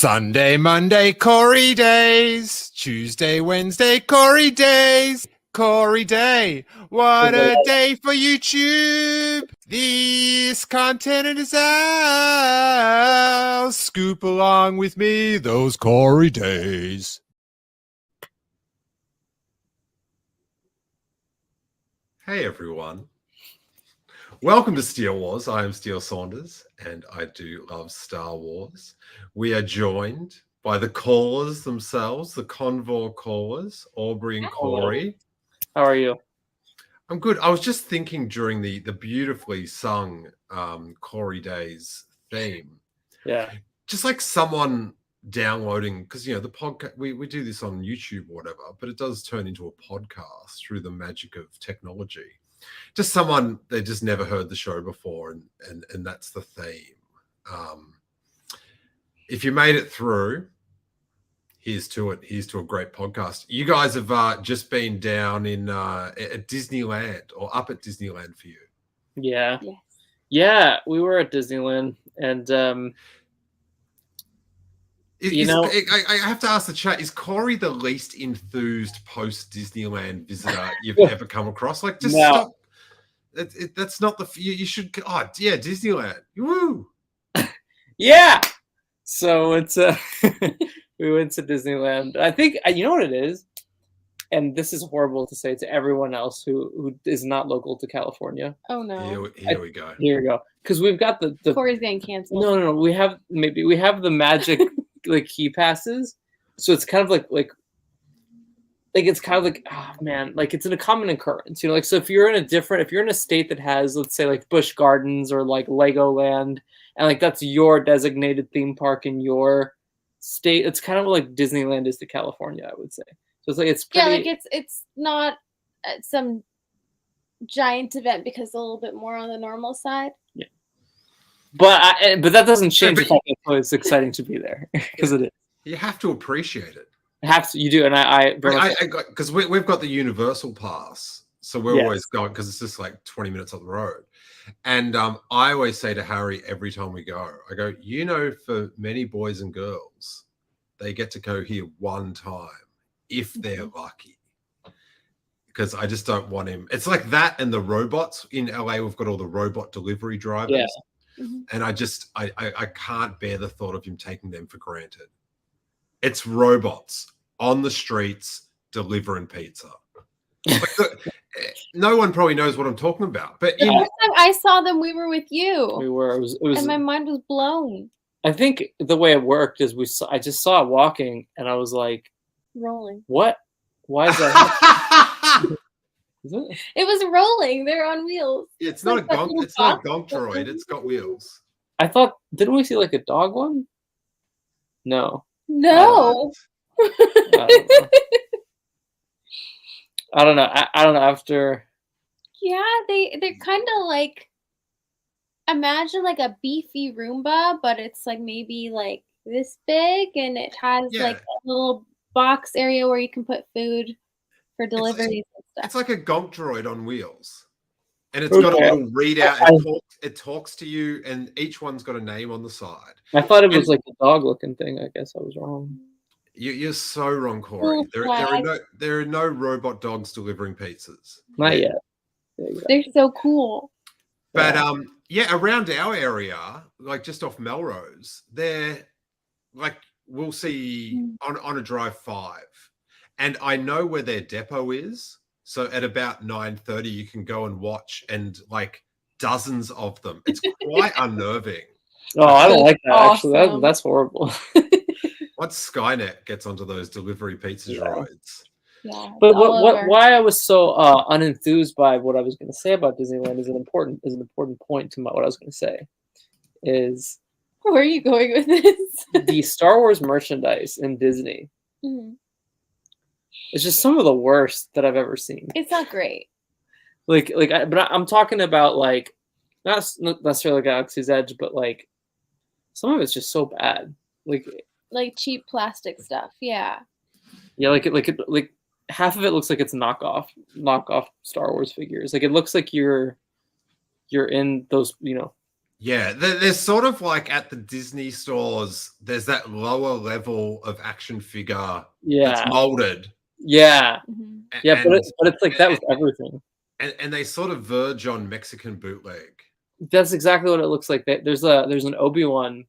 Sunday, Monday, Corey days. Tuesday, Wednesday, Corey days. Corey Day. What a day for YouTube. This content is ours. Scoop along with me those Corey days. Hey everyone. Welcome to Steele Wars. I am Steele Saunders and I do love Star Wars. We are joined by the callers themselves, the Convor callers, Aubree and Corey. How are you? I'm good. I was just thinking during the beautifully sung Corey Days theme. Yeah. Just like someone downloading, because you know the podcast, we do this on YouTube or whatever, but it does turn into a podcast through the magic of technology. Just someone they just never heard the show before, and that's the theme. If you made it through, here's to it. Here's to a great podcast. You guys have just been down in at Disneyland or up at Disneyland for you. Yeah. Yes. Yeah, we were at Disneyland, and I have to ask the chat: is Corey the least enthused post Disneyland visitor you've ever come across? Like, just stop. That's not the you should. Oh yeah, Disneyland. Woo! Yeah. So it's we went to Disneyland. I think you know what it is, and this is horrible to say to everyone else who is not local to California. Oh no! Here we go. Here we go. Because we've got the Corey's getting canceled. No. We have the magic like key passes, so it's kind of like it's kind of like, oh man, like it's in a common occurrence, you know, like, so if you're in a state that has, let's say, like Busch Gardens or like Legoland, and like that's your designated theme park in your state, it's kind of like Disneyland is to California, I would say. So it's like it's pretty, like it's not some giant event because it's a little bit more on the normal side. Yeah, but that doesn't change the fact that it's exciting to be there because it is. You have to appreciate it. You do, and I because we've got the Universal Pass, so we're always going because it's just like 20 minutes up the road. And I always say to Harry every time we go, I go, you know, for many boys and girls, they get to go here one time if they're lucky. Because I just don't want him. It's like that and the robots in LA. We've got all the robot delivery drivers, and I can't bear the thought of him taking them for granted. It's robots on the streets delivering pizza. No one probably knows what I'm talking about. But the first time I saw them, we were with you. We were. It was, and my mind was blown. I think the way it worked is I just saw it walking, and I was like, rolling. What? Why is that? Is it? It was rolling. They're on wheels. Yeah, it's not a gonk droid. It's got wheels. I thought, didn't we see like a dog one? No. No. I don't know. I don't know. After. Yeah, they're kind of like, imagine like a beefy Roomba, but it's like maybe like this big, and it has like a little box area where you can put food for deliveries and stuff. It's like a gonk droid on wheels. And it's got a little readout. It talks to you, and each one's got a name on the side. I thought it was like a dog-looking thing. I guess I was wrong. You're so wrong, Corey. There are no robot dogs delivering pizzas. Not yet. They're so cool. But around our area, like just off Melrose, they're like we'll see on a drive 5, and I know where their depot is. So at about 9:30, you can go and watch, and like dozens of them. It's quite unnerving. Oh, I don't like that. Awesome. Actually, that's horrible. Once Skynet gets onto those delivery pizza droids. Yeah, but why I was so unenthused by what I was going to say about Disneyland is an important point to what I was going to say. Is where are you going with this? The Star Wars merchandise in Disney. Mm-hmm. It's just some of the worst that I've ever seen. It's not great. But I'm talking about like not necessarily Galaxy's Edge, but like some of it's just so bad. Like cheap plastic stuff. Yeah. Yeah, like half of it looks like it's knockoff Star Wars figures. Like it looks like you're in those, you know, Yeah, there's sort of like at the Disney stores, there's that lower level of action figure that's molded. Yeah. Mm-hmm. Yeah, but it's like that with everything. And they sort of verge on Mexican bootleg. That's exactly what it looks like. There's an Obi-Wan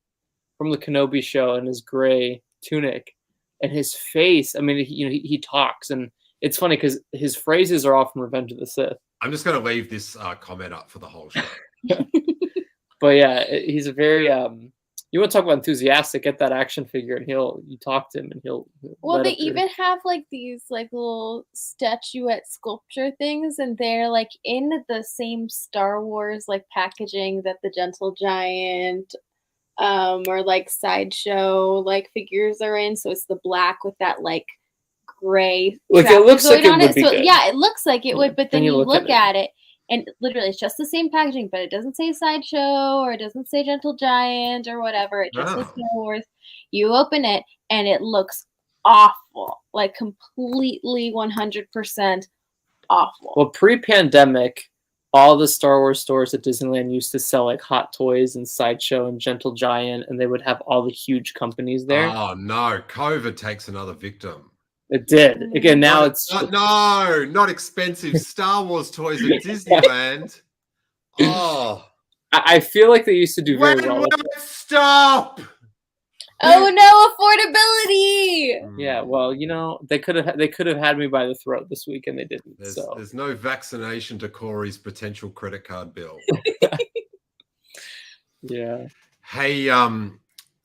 from the Kenobi show in his gray tunic, and his face. I mean, he talks, and it's funny because his phrases are all from Revenge of the Sith. I'm just going to leave this comment up for the whole show. But yeah, he's a very you want to talk about enthusiastic, get that action figure, and you talk to him, and he'll. Well, they even have like these like little statuette sculpture things, and they're like in the same Star Wars like packaging that the Gentle Giant, or like Sideshow like figures are in. So it's the black with that like gray. Like it looks like it would be good. Yeah, it looks like it would, but then you look at it. And literally, it's just the same packaging, but it doesn't say Sideshow or it doesn't say Gentle Giant or whatever. It just says Star Wars. You open it, and it looks awful. Like, completely 100% awful. Well, pre-pandemic, all the Star Wars stores at Disneyland used to sell, like, Hot Toys and Sideshow and Gentle Giant, and they would have all the huge companies there. Oh, no. COVID takes another victim. It did. Again, now it's... No, not expensive Star Wars toys at Disneyland. Oh. I feel like they used to do very well. Stop! Oh, no, affordability! Yeah, well, they could have had me by the throat this week, and they didn't. There's no vaccination to Corey's potential credit card bill. Yeah. Hey,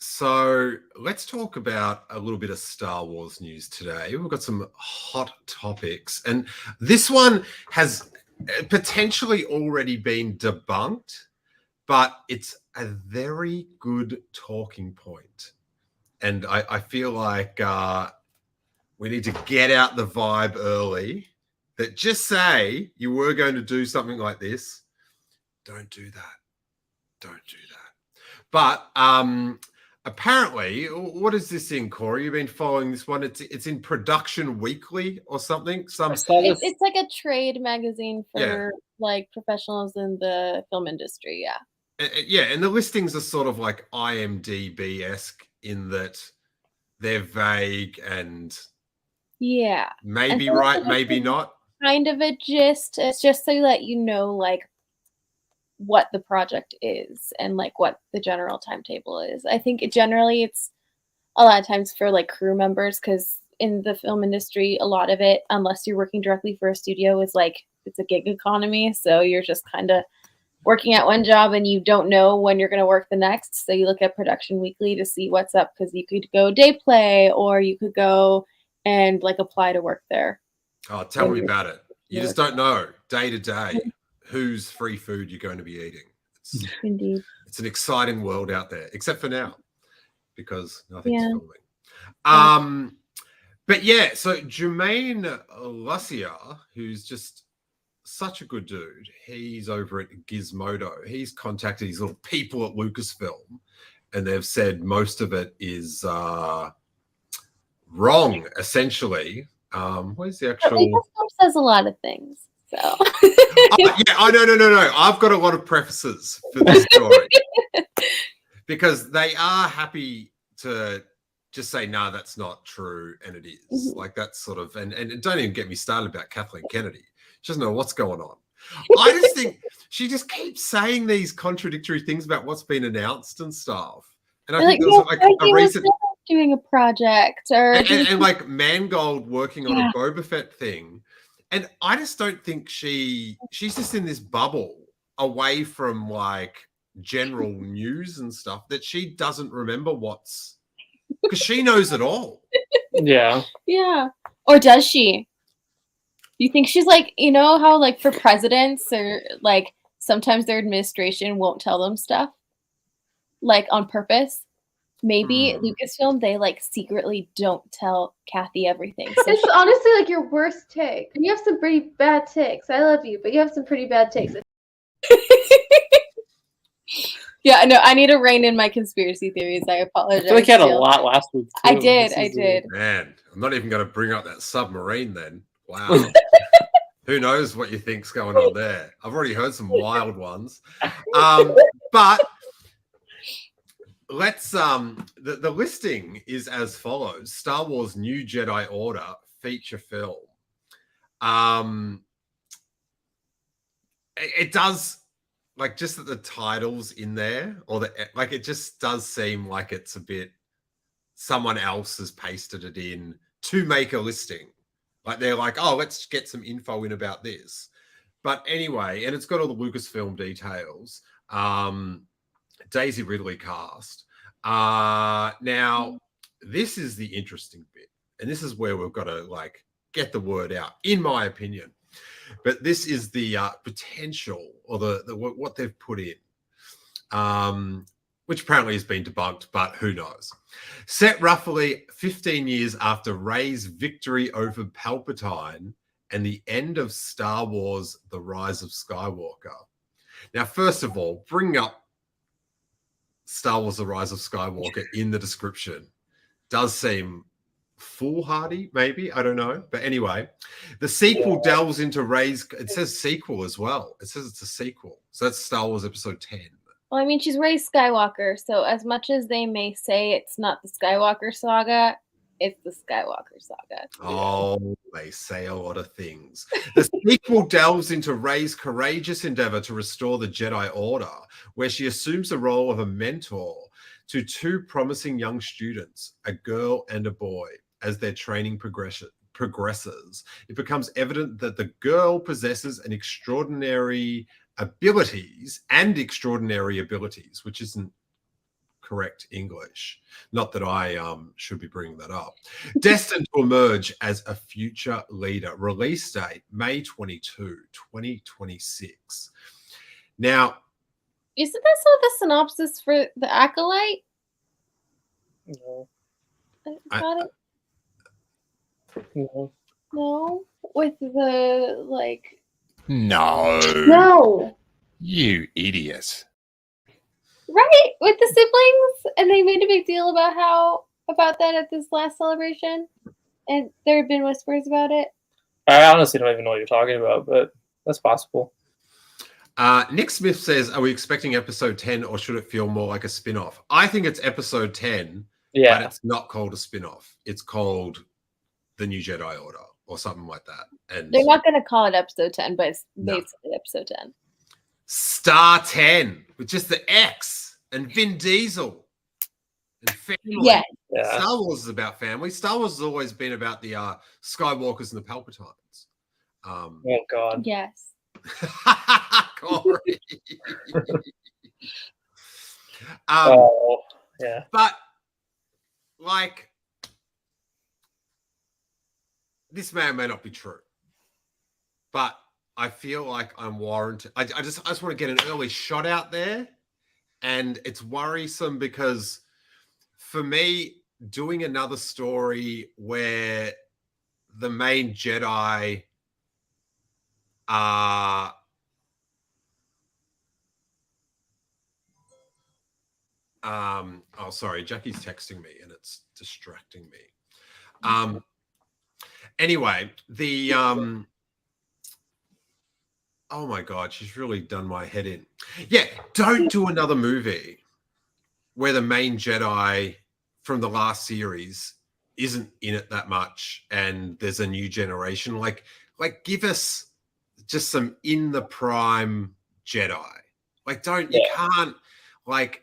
so let's talk about a little bit of Star Wars news today. We've got some hot topics, and this one has potentially already been debunked, but it's a very good talking point. And I feel like we need to get out the vibe early that just say you were going to do something like this. Don't do that. Don't do that. But apparently, what is this in, Corey? You've been following this one. It's in Production Weekly or something. It's like a trade magazine for like professionals in the film industry. Yeah. Yeah, and the listings are sort of like IMDb-esque in that they're vague and maybe right, maybe not. Kind of a gist. It's just so that you know, like, what the project is and like what the general timetable is. I think generally it's a lot of times for like crew members, because in the film industry, a lot of it, unless you're working directly for a studio, is like it's a gig economy. So you're just kind of working at one job and you don't know when you're going to work the next. So you look at Production Weekly to see what's up, because you could go day play or you could go and like apply to work there. Oh, tell me about it. You just don't know day to day whose free food you're going to be eating. Indeed. It's an exciting world out there, except for now, because nothing's filming. But yeah, so Jermaine Lussier, who's just such a good dude, he's over at Gizmodo. He's contacted these little people at Lucasfilm, and they've said most of it is wrong, essentially. Where's the actual... Lucasfilm says a lot of things. So. No. I've got a lot of prefaces for this story because they are happy to just say, no, that's not true. And it is. Mm-hmm. Like that's sort of, and don't even get me started about Kathleen Kennedy. She doesn't know what's going on. I just think she just keeps saying these contradictory things about what's been announced and stuff. And I think there was like a recent doing a project and like Mangold working on a Boba Fett thing. And I just don't think she's just in this bubble away from like general news and stuff that she doesn't remember because she knows it all. Yeah. Yeah. Or does she? You think she's like, how like for presidents or like sometimes their administration won't tell them stuff like on purpose? Maybe Lucasfilm, they like secretly don't tell Kathy everything. So it's honestly like your worst take. And you have some pretty bad takes. I love you, but you have some pretty bad takes. Yeah, no, I need to rein in my conspiracy theories. I apologize. I feel like you had a lot last week, too. I did. Man, I'm not even going to bring up that submarine then. Wow. Who knows what you think's going on there? I've already heard some wild ones. But let's the listing is as follows: Star Wars New Jedi Order feature film. It does, like, just that the title's in there, or it just does seem like it's a bit someone else has pasted it in to make a listing. Like, they're like, oh, let's get some info in about this. But anyway, and it's got all the Lucasfilm details. Daisy Ridley cast. Now, this is the interesting bit, and this is where we've got to like get the word out, in my opinion. But this is the potential, or the what they've put in, which apparently has been debunked, but who knows? Set roughly 15 years after Rey's victory over Palpatine and the end of Star Wars: The Rise of Skywalker. Now, first of all, bring up Star Wars: The Rise of Skywalker in the description. Does seem foolhardy, maybe, I don't know. But anyway, the sequel delves into Rey's, it says sequel as well. It says it's a sequel. So that's Star Wars Episode 10. Well, I mean, she's Rey Skywalker, so as much as they may say it's not the Skywalker saga, it's the Skywalker saga. Oh, they say a lot of things. The sequel delves into Rey's courageous endeavor to restore the Jedi Order, where she assumes the role of a mentor to two promising young students, a girl and a boy. As their training progresses, it becomes evident that the girl possesses an extraordinary abilities, which isn't correct English. Not that I should be bringing that up. Destined to emerge as a future leader. Release date, May 22, 2026. Now, isn't this what the synopsis for The Acolyte? No. No, with the like. No, you idiot! Right, with the siblings, and they made a big deal about that at this last celebration, and there had been whispers about it. I honestly don't even know what you're talking about, but that's possible. Nick Smith says, are we expecting episode 10, or should it feel more like a spin-off? I think it's episode 10, but it's not called a spin-off. It's called The New Jedi Order or something like that. And they're not going to call it episode 10, but it's basically episode 10. Star 10 with just the X and Vin Diesel and family. Yeah. Star Wars is about family. Star Wars has always been about the Skywalkers and the Palpatines. Oh, God. Yes. Corey. Yeah. But, like, this may or may not be true, but I feel like I'm warranted. I just want to get an early shot out there, and it's worrisome because for me, doing another story where the main Jedi are oh, sorry, Jackie's texting me and it's distracting me. Anyway, the oh my God, she's really done my head in. Yeah, don't do another movie where the main Jedi from the last series isn't in it that much and there's a new generation. Like give us just some in the prime Jedi. Like, you can't, like,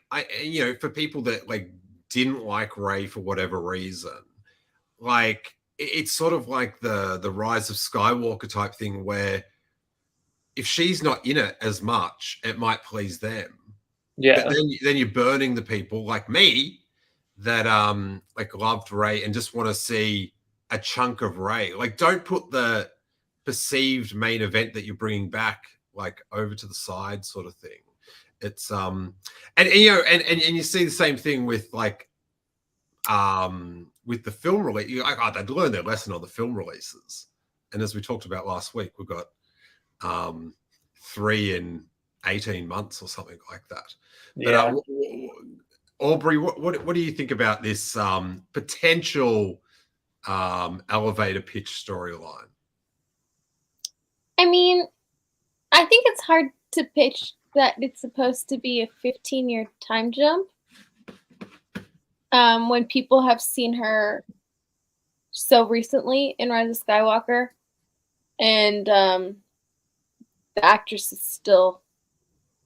for people that like didn't like Rey for whatever reason, like, it's sort of like the Rise of Skywalker type thing where if she's not in it as much, it might please them. Yeah. But then you're burning the people like me that like loved Rey and just want to see a chunk of Rey. Like, don't put the perceived main event that you're bringing back like over to the side, sort of thing. It's and you see the same thing with like with the film release. They'd learn their lesson on the film releases, and as we talked about last week, we've got 3 in 18 months or something like that. Yeah. But, Aubree, what do you think about this potential elevator pitch storyline? I mean, I think it's hard to pitch that it's supposed to be a 15-year time jump. when people have seen her so recently in Rise of Skywalker, and the actress is still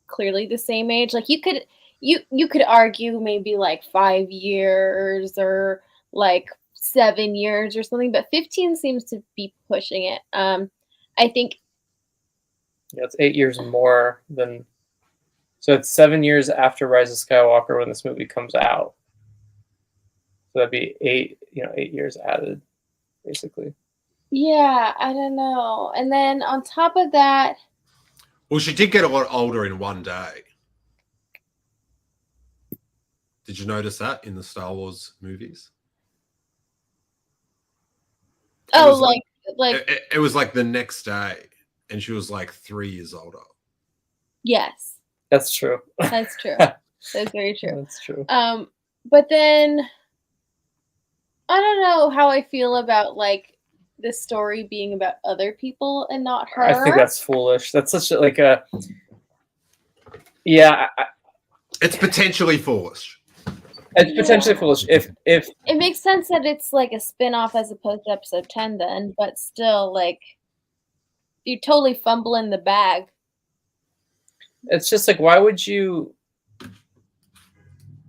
clearly the same age. Like you could argue maybe like 5 years or like 7 years or something, but 15 seems to be pushing it. I think it's 8 years more than. So it's 7 years after Rise of Skywalker when this movie comes out. So that'd be 8 years added, basically. Yeah, I don't know. And then on top of that, well, she did get a lot older in one day. Did you notice that in the Star Wars movies? like it was like the next day, and she was like 3 years older. Yes, that's true. That's true. That's very true. That's true. But then I don't know how I feel about like the story being about other people and not her. I think that's foolish. That's such like a yeah. It's potentially foolish. It's potentially foolish. If it makes sense that it's like a spin-off as opposed to episode 10 then, but still like you totally fumble in the bag. It's just like why would you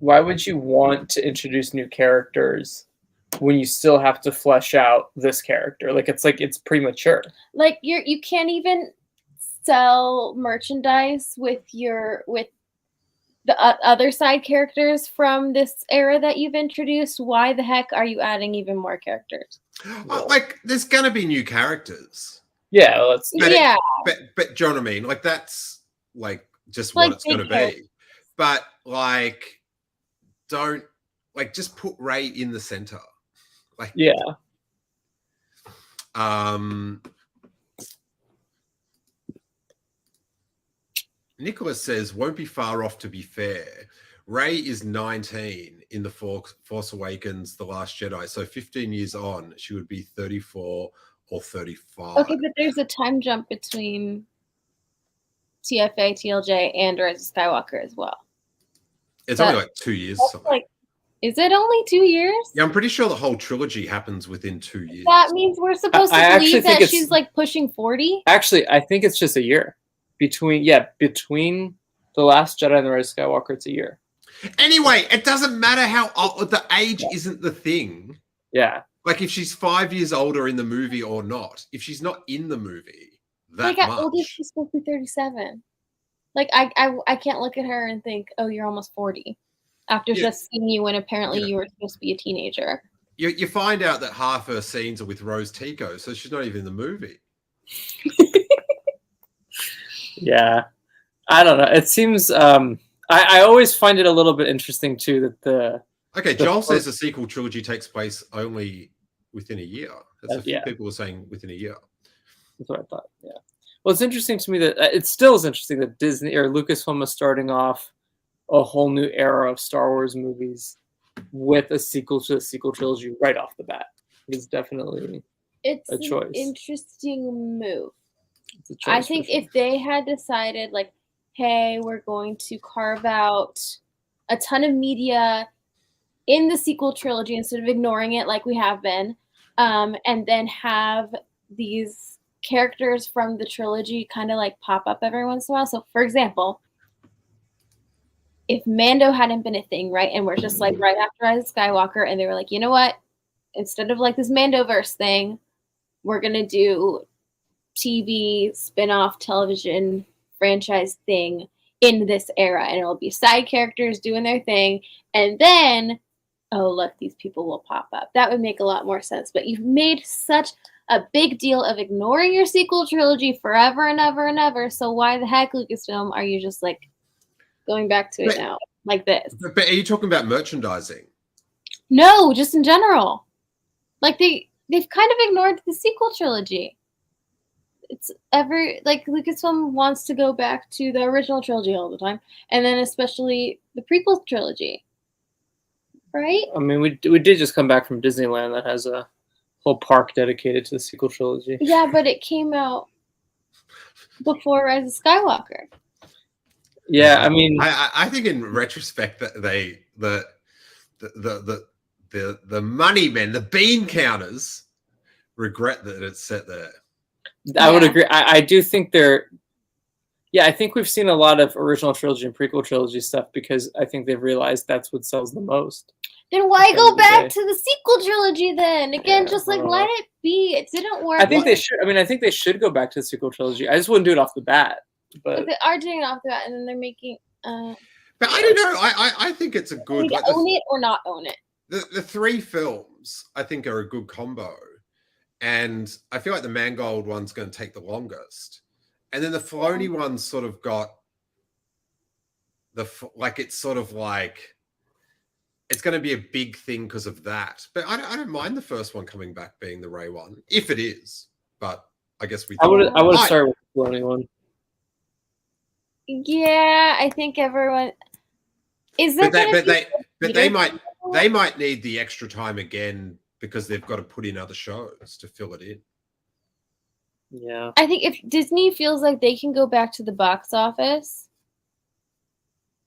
want to introduce new characters when you still have to flesh out this character? Like it's premature. Like you can't even sell merchandise with the other side characters from this era that you've introduced. Why the heck are you adding even more characters? Like there's gonna be new characters. Yeah, but do you know what I mean? Like that's like just like what it's gonna be. But like don't like just put Rey in the center. Like yeah. Nicholas says, won't be far off to be fair. Rey is 19 in The Force Awakens, The Last Jedi. So 15 years on, she would be 34 or 35. Okay, but there's a time jump between TFA, TLJ, and Rise of Skywalker as well. It's only like 2 years. Like, is it only 2 years? Yeah, I'm pretty sure the whole trilogy happens within 2 years. That means we're supposed to believe that she's like pushing 40? Actually, I think it's just a year. Between The Last Jedi and The Rise of Skywalker, it's a year. Anyway, it doesn't matter how old, the age isn't the thing. Yeah. Like if she's 5 years older in the movie or not, if she's not in the movie, that much. Old is she's supposed to be 37. Like I can't look at her and think, oh, you're almost 40 after just seeing you when apparently you were supposed to be a teenager. You find out that half her scenes are with Rose Tico, so she's not even in the movie. Yeah, I don't know. It seems I always find it a little bit interesting too that Joel says the sequel trilogy takes place only within a year. That's a few people were saying within a year. That's what I thought. Yeah. Well, it's interesting to me that it still is interesting that Disney or Lucasfilm is starting off a whole new era of Star Wars movies with a sequel to the sequel trilogy right off the bat. It's definitely a choice. An interesting move. I think if they had decided like, hey, we're going to carve out a ton of media in the sequel trilogy instead of ignoring it like we have been, and then have these characters from the trilogy kind of like pop up every once in a while. So for example, if Mando hadn't been a thing, right, and we're just like right after Rise of Skywalker, and they were like, you know what, instead of like this Mandoverse thing, we're gonna do TV spin-off television franchise thing in this era, and it'll be side characters doing their thing, and then look, these people will pop up. That would make a lot more sense. But you've made such a big deal of ignoring your sequel trilogy forever and ever and ever, so why the heck, Lucasfilm, are you just like going back to it now like this? But are you talking about merchandising? No, just in general. Like they've kind of ignored the sequel trilogy. It's like Lucasfilm wants to go back to the original trilogy all the time, and then especially the prequel trilogy, right? I mean, we did just come back from Disneyland that has a whole park dedicated to the sequel trilogy. Yeah, but it came out before Rise of Skywalker. Yeah, I mean, I think in retrospect that the money men, the bean counters, regret that it's set there. I would agree. I do think they're. Yeah, I think we've seen a lot of original trilogy and prequel trilogy stuff because I think they've realized that's what sells the most. Then why go back to the sequel trilogy then? Again, just like let it be. It didn't work. I think they should. I mean, I think they should go back to the sequel trilogy. I just wouldn't do it off the bat. But they are doing it off the bat, and then they're making. But I don't know. I think it's a good. Like, own it or not own it. The 3 films I think are a good combo, and I feel like the Mangold one's going to take the longest. And then the Filoni one's sort of got it's sort of like it's going to be a big thing because of that. But I don't mind the first one coming back being the Rey one, if it is. But I guess we. I would have started with the Filoni one. Yeah, I think everyone is that. But they might need the extra time again because they've got to put in other shows to fill it in. Yeah. I think if Disney feels like they can go back to the box office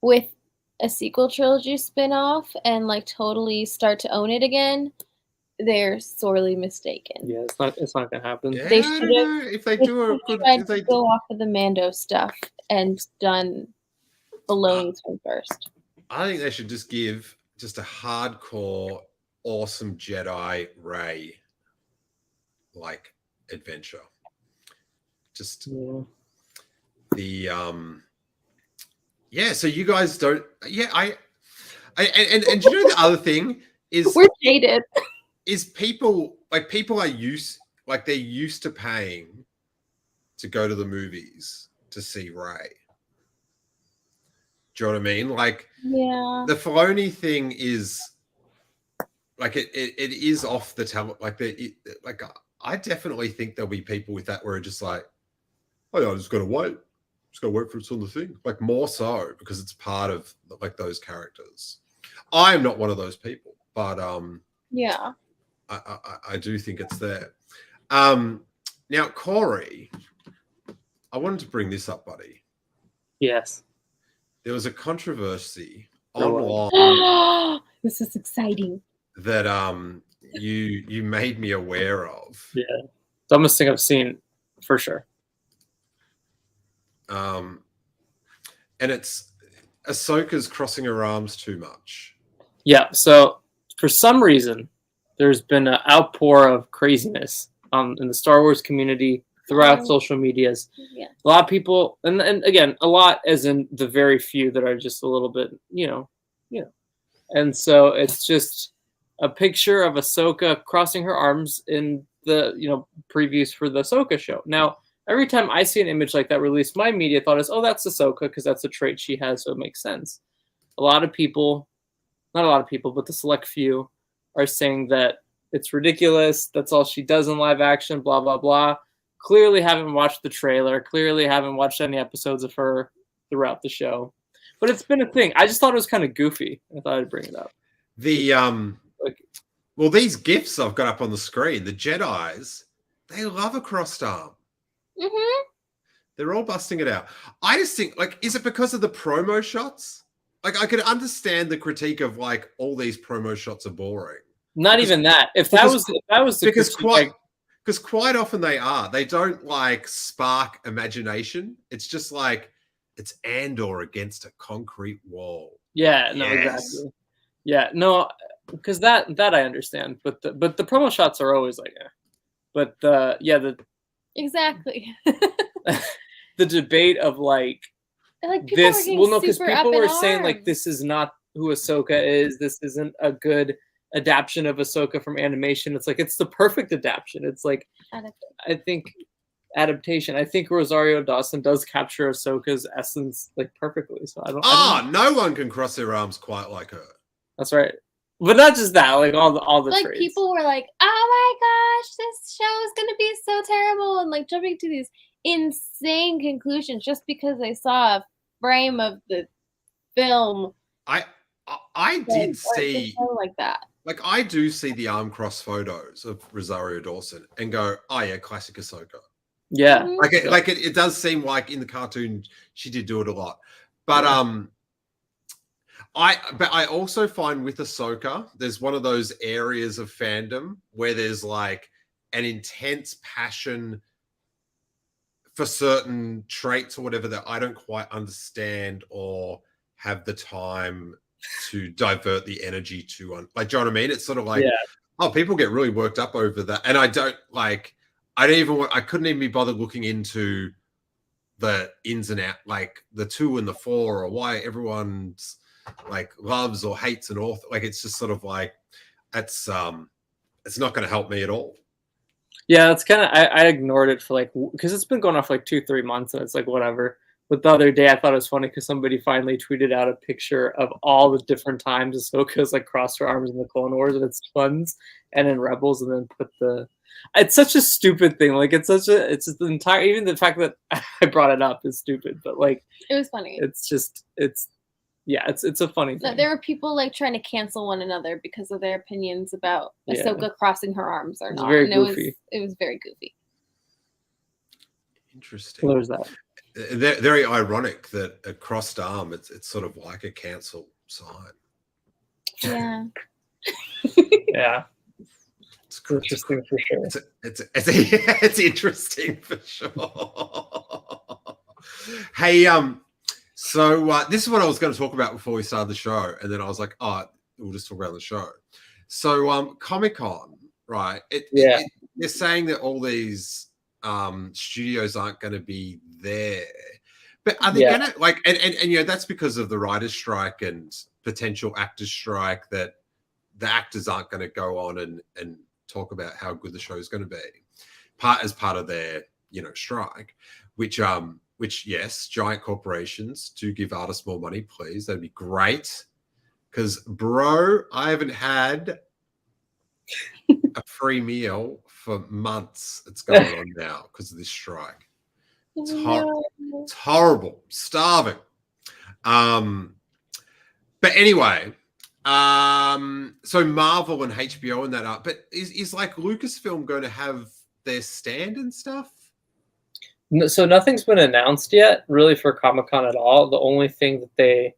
with a sequel trilogy spinoff and like totally start to own it again, they're sorely mistaken. Yeah, it's not gonna happen. Yeah, They should have if they do a good go off of the Mando stuff and done Filoni's one first. I think they should just give just a hardcore awesome Jedi Rey like adventure. Just the so you guys don't I and you know the other thing is we're jaded is people are used they're used to paying to go to the movies to see Rey. Do you know what I mean? Like the Filoni thing is like it is off the I definitely think there'll be people with that where it's just like, oh yeah, I just gotta wait. Just gotta wait for it's on the thing. Like more so because it's part of like those characters. I'm not one of those people, but I do think it's there. Now, Corey, I wanted to bring this up, buddy. Yes. There was a controversy online. This is exciting. That you made me aware of. Yeah. Dumbest thing I've seen for sure. And it's Ahsoka's crossing her arms too much. Yeah, so for some reason, there's been an outpour of craziness in the Star Wars community throughout social medias. Yeah. A lot of people, and again, a lot as in the very few that are just a little bit, And so it's just a picture of Ahsoka crossing her arms in the, previews for the Ahsoka show. Now, every time I see an image like that released, my media thought is, oh, that's Ahsoka because that's a trait she has, so it makes sense. A lot of people, not a lot of people, but the select few are saying that it's ridiculous. That's all she does in live action, blah, blah, blah. Clearly haven't watched the trailer. Clearly haven't watched any episodes of her throughout the show. But it's been a thing. I just thought it was kind of goofy. I thought I'd bring it up. Well, these GIFs I've got up on the screen, the Jedis, they love a crossed arm. Mm-hmm. They're all busting it out. I just think, is it because of the promo shots? I could understand the critique of all these promo shots are boring. Even that. If that was the because quite often they don't spark imagination. It's just it's Andor against a concrete wall. Yeah, no, exactly. Yeah, no, because that I understand, but the promo shots are always exactly the debate of this. Well, no, because people were saying this is not who Ahsoka is. This isn't a good adaptation of Ahsoka from animation. It's it's the perfect adaptation. It's I think adaptation. I think Rosario Dawson does capture Ahsoka's essence perfectly. So I don't. No one can cross their arms quite like her. That's right. But not just that, all the traits. People were like, oh my gosh, this show is gonna be so terrible, and jumping to these insane conclusions just because they saw a frame of the film. I did see like that. I do see the arm cross photos of Rosario Dawson and go, oh yeah, classic Ahsoka. Yeah. Mm-hmm. It does seem like in the cartoon she did do it a lot. But But I also find with Ahsoka, there's one of those areas of fandom where there's like an intense passion for certain traits or whatever that I don't quite understand or have the time to divert the energy to. Like, do you know what I mean? It's sort of like, oh, people get really worked up over that, and I couldn't even be bothered looking into the ins and out, like the 2 and the 4, or why everyone's like loves or hates an author. Like, it's just sort of like, it's not going to help me at all. Yeah, it's kind of, I ignored it for like, because it's been going on for like 2-3 months, and it's like, whatever. But the other day I thought it was funny because somebody finally tweeted out a picture of all the different times Ahsoka's like crossed her arms in the Clone Wars and it's tons, and in Rebels, and then put the, it's such a stupid thing. Like, it's the entire, even the fact that I brought it up is stupid, but like, it was funny. It's a funny thing. No, there were people like trying to cancel one another because of their opinions about Ahsoka crossing her arms or not. Very goofy. It was very goofy. Interesting. What was that? Very ironic that a crossed arm, it's sort of like a cancel sign. Yeah. Yeah. It's interesting for sure. It's interesting for sure. Hey, so this is what I was going to talk about before we started the show, and then I was like, oh, we'll just talk about the show. So ComicCon, right? They're saying that all these studios aren't going to be there, but are they going to, like, and you know, that's because of the writer's strike and potential actors strike, that the actors aren't going to go on and talk about how good the show is going to be, as part of their, you know, strike, which yes, giant corporations do give artists more money, please. That'd be great. Because, bro, I haven't had a free meal for months. It's going on now because of this strike. It's horrible. It's horrible. Starving. But anyway, so Marvel and HBO and that are, but is like Lucasfilm going to have their stand and stuff? So nothing's been announced yet, really, for Comic-Con at all. The only thing that they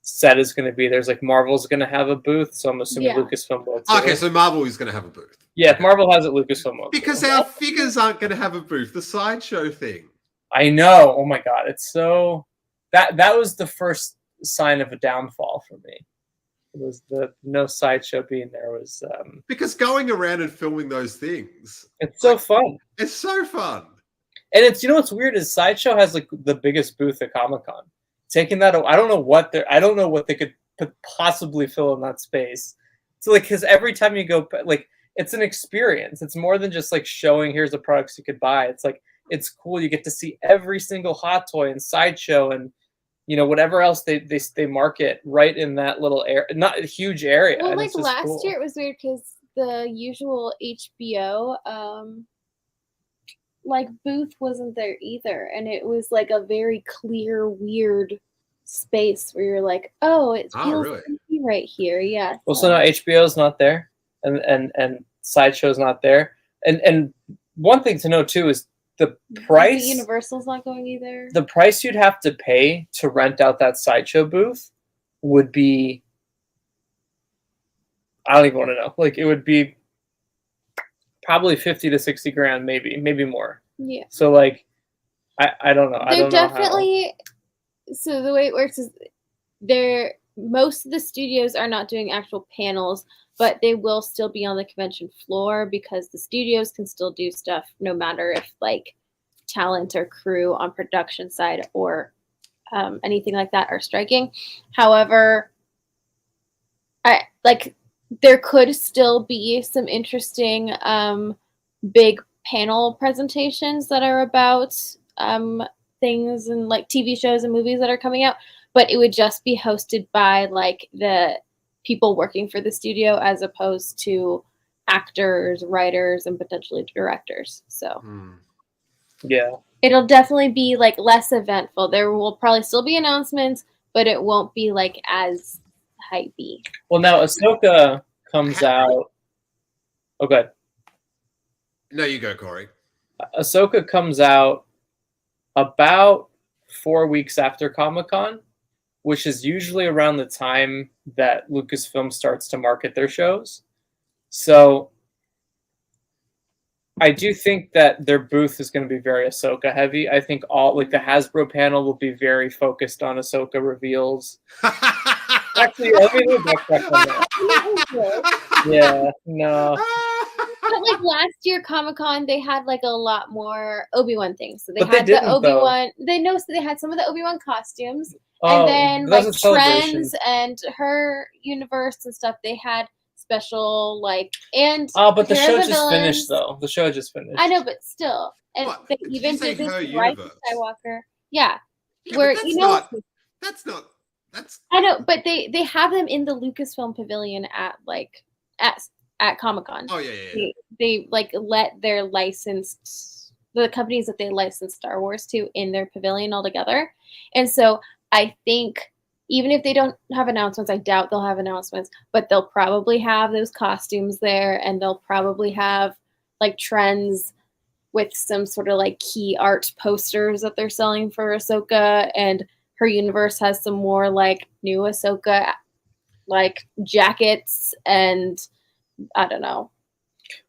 said is going to be, there's like Marvel's going to have a booth, so I'm assuming Lucasfilm will too. Okay, so Marvel is going to have a booth. Yeah, if Marvel has it, Lucasfilm will. Because our figures aren't going to have a booth. The sideshow thing. I know. Oh my god, it's so that was the first sign of a downfall for me. It was the no sideshow being there was because going around and filming those things. It's so fun. It's so fun. And it's, you know what's weird is Sideshow has like the biggest booth at Comic-Con. Taking that, I don't know what they could possibly fill in that space. So like, because every time you go, like, it's an experience. It's more than just like showing here's the products you could buy. It's like, it's cool. You get to see every single hot toy and Sideshow and, you know, whatever else they market right in that little area, not a huge area. Well, like last year it was weird because the usual HBO like booth wasn't there either, and it was like a very clear, weird space where you're like, oh, it feels empty right here. Yeah. Well, so now HBO's not there, and Sideshow's not there, and one thing to know too is the price. The Universal's not going either. The price you'd have to pay to rent out that Sideshow booth would be, I don't even want to know. Like, it would be probably 50 to 60 grand, maybe more. Yeah. So like, I don't know. They're definitely. So the way it works is, most of the studios are not doing actual panels, but they will still be on the convention floor because the studios can still do stuff no matter if like talent or crew on production side or anything like that are striking. However, there could still be some interesting big panel presentations that are about things and like TV shows and movies that are coming out, but it would just be hosted by like the people working for the studio as opposed to actors, writers, and potentially directors. So yeah, it'll definitely be like less eventful. There will probably still be announcements, but it won't be like as hypey. Well, now Ahsoka comes out. Oh, good. No, you go, Corey. Ahsoka comes out about 4 weeks after Comic-Con, which is usually around the time that Lucasfilm starts to market their shows. So I do think that their booth is going to be very Ahsoka heavy. I think all like the Hasbro panel will be very focused on Ahsoka reveals. Actually, let me backtrack on that. Yeah, no. But like last year Comic-Con, they had like a lot more Obi-Wan things. So they had the Obi-Wan. So they had some of the Obi-Wan costumes, and then like Trends and her universe and stuff. They had special but the show just finished though. The show just finished. I know, but still, and what? they even did this Rise of Skywalker. Yeah, where that's not. I know, but they have them in the Lucasfilm Pavilion at Comic-Con. Oh yeah. They like let their the companies that they license Star Wars to in their pavilion altogether, and so I think. Even if they don't have announcements, I doubt they'll have announcements, but they'll probably have those costumes there, and they'll probably have like Trends with some sort of like key art posters that they're selling for Ahsoka, and her universe has some more like new Ahsoka like jackets, and I don't know.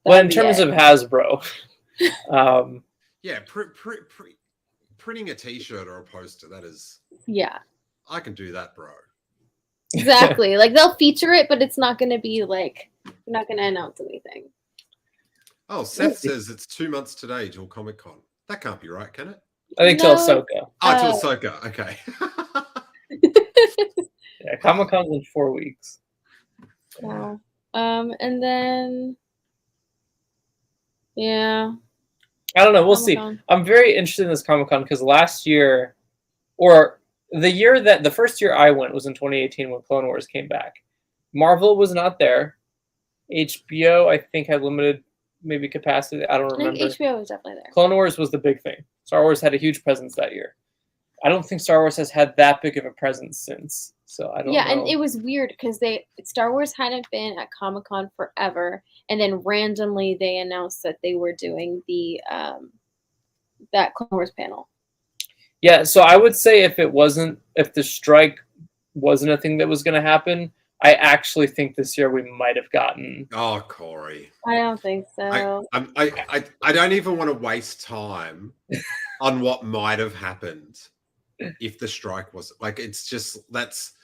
Well, in terms of Hasbro, yeah, printing a T-shirt or a poster, that is I can do that, bro. Exactly. Like they'll feature it, but it's not going to be like you're not going to announce anything. Oh, Seth says it's 2 months today till Comic-Con. That can't be right, can it? I think till Ahsoka. Oh, till Ahsoka. Okay. Yeah, Comic-Con's in 4 weeks. Wow. And then I don't know. We'll see. I'm very interested in this Comic-Con because last year, or the first year I went was in 2018 when Clone Wars came back. Marvel was not there. HBO, I think, had limited maybe capacity. I don't remember. I think HBO was definitely there. Clone Wars was the big thing. Star Wars had a huge presence that year. I don't think Star Wars has had that big of a presence since. So I don't know. Yeah, and it was weird because Star Wars hadn't been at Comic-Con forever, and then randomly they announced that they were doing the that Clone Wars panel. Yeah, so I would say if the strike wasn't a thing that was going to happen, I actually think this year we might have gotten. Oh, Corey. I don't think so. I don't even want to waste time on what might have happened if the strike was like. It's just it's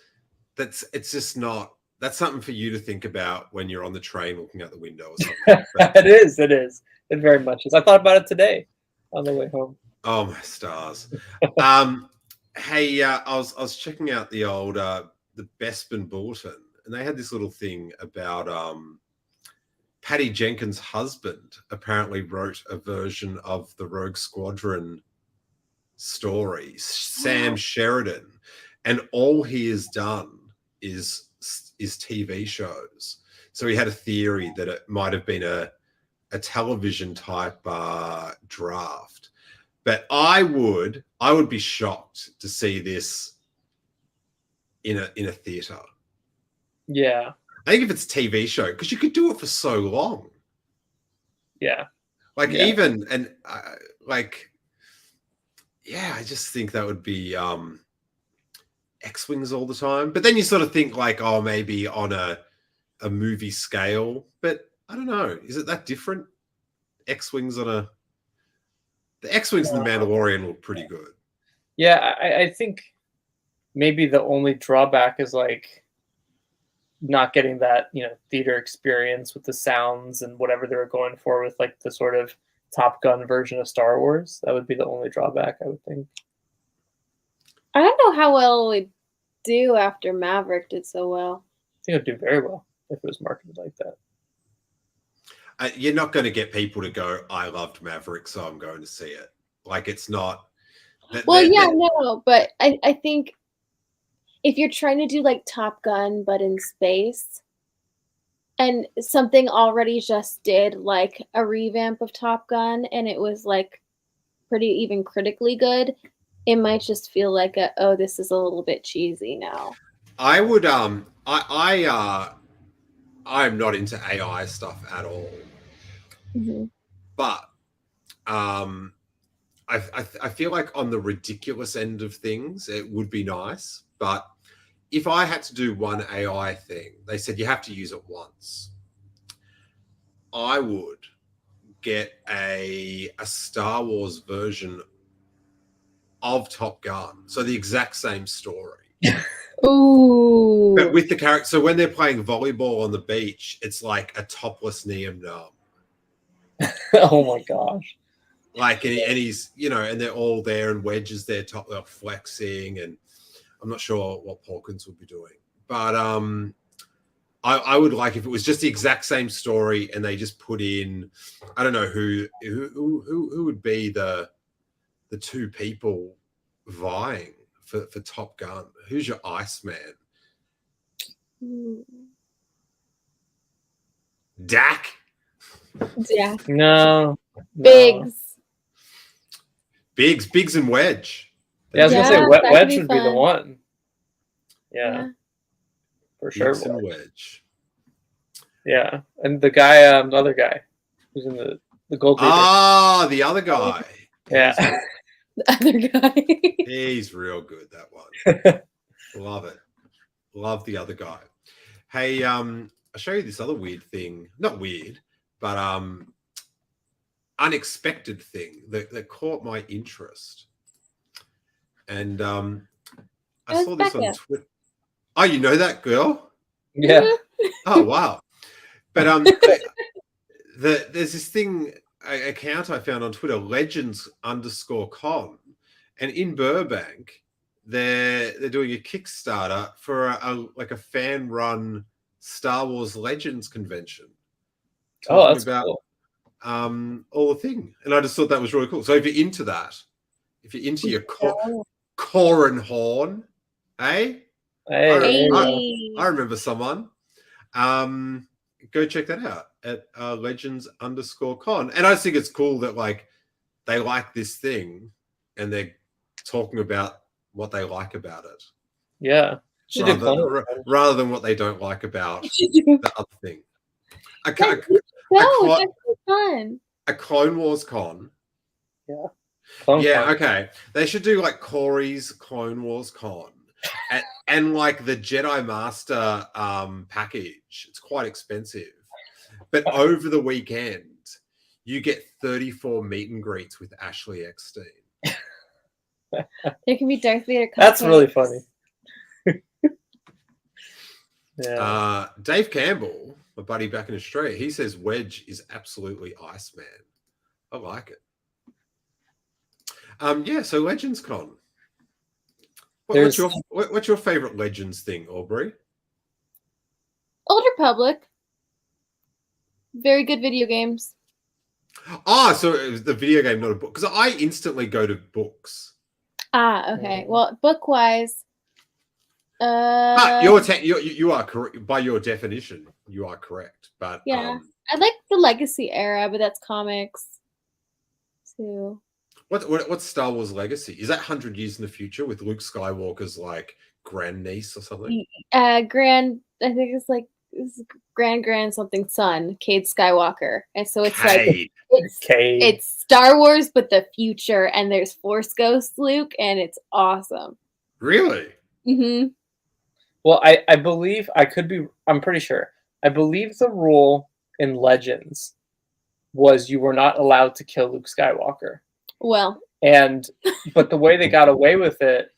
just not. That's something for you to think about when you're on the train looking out the window or something. It is. It very much is. I thought about it today on the way home. Oh my stars! Hey, I was checking out the old the Bespin Bulletin, and they had this little thing about Patty Jenkins' husband apparently wrote a version of the Rogue Squadron story, Sam Sheridan, and all he has done is TV shows. So he had a theory that it might have been a television type draft. But I would be shocked to see this in a theater. Yeah, I think if it's a TV show, because you could do it for so long. Yeah, even and I just think that would be X-Wings all the time. But then you sort of think like, oh, maybe on a movie scale. But I don't know. Is it that different? X-Wings on the X-Wings and the Mandalorian look pretty good. Yeah, I think maybe the only drawback is like not getting that, theater experience with the sounds and whatever they were going for with like the sort of Top Gun version of Star Wars. That would be the only drawback, I would think. I don't know how well it would do after Maverick did so well. I think it would do very well if it was marketed like that. You're not going to get people to go, I loved Maverick, so I'm going to see it. Like, it's not. No, but I think if you're trying to do like Top Gun, but in space, and something already just did like a revamp of Top Gun, and it was like pretty even critically good, it might just feel like this is a little bit cheesy now. I would, I'm not into AI stuff at all. Mm-hmm. But I feel like on the ridiculous end of things, it would be nice. But if I had to do one AI thing, they said you have to use it once. I would get a Star Wars version of Top Gun. So the exact same story. Ooh. But with the character, so when they're playing volleyball on the beach, it's like a topless Nien Nunb. Oh my gosh. Like, and he's, you know, and they're all there, and Wedge is there, they're flexing, and I'm not sure what Porkins would be doing. But I would like if it was just the exact same story and they just put in, I don't know who would be the two people vying for Top Gun. Who's your Iceman? Dak? Yeah. No. Biggs and Wedge. Yeah, I was gonna say Wedge would be the one. Yeah. For sure. Biggs and Wedge. Yeah. And the guy, the other guy who's in the gold digger. Ah, the other guy. Yeah. The other guy. He's real good, that one. Love it. Love the other guy. Hey, I'll show you this other weird thing. Not weird, but unexpected thing that caught my interest. And I saw this on Twitter. Oh, you know that girl? Yeah. Oh, wow. But there's this thing, account I found on Twitter, legends_con, and in Burbank, they're doing a Kickstarter for a fan run Star Wars Legends convention. Oh, that's about cool. All the thing, and I just thought that was really cool. So if you're into that, if you're into your core and horn, eh? Hey, I remember someone. Go check that out at legends_con. And I just think it's cool that like they like this thing and they're talking about what they like about it. Yeah. Rather than what they don't like about the other thing. That's fun. A Clone Wars con. Yeah. Okay. They should do like Corey's Clone Wars con. And like the Jedi Master package. It's quite expensive. But over the weekend, you get 34 meet and greets with Ashley Eckstein. There can be Darth Vader. That's really funny. Yeah. Dave Campbell, my buddy back in Australia, he says Wedge is absolutely Iceman. I like it. So Legends Con. What's your favorite Legends thing, Aubree? Old Republic. Very good video games. So it was the video game, not a book. Because I instantly go to books. Okay. Well, book-wise, you are correct. By your definition, you are correct. But yeah, I like the Legacy era, but that's comics too. What's Star Wars Legacy? Is that 100 years in the future with Luke Skywalker's like grandniece or something? I think it's grand something son, Cade Skywalker, and so it's Cade. It's Star Wars but the future, and there's Force Ghost Luke, and it's awesome. Really? Mm-hmm. Well, I believe I'm pretty sure. I believe the rule in Legends was you were not allowed to kill Luke Skywalker. Well, but the way they got away with it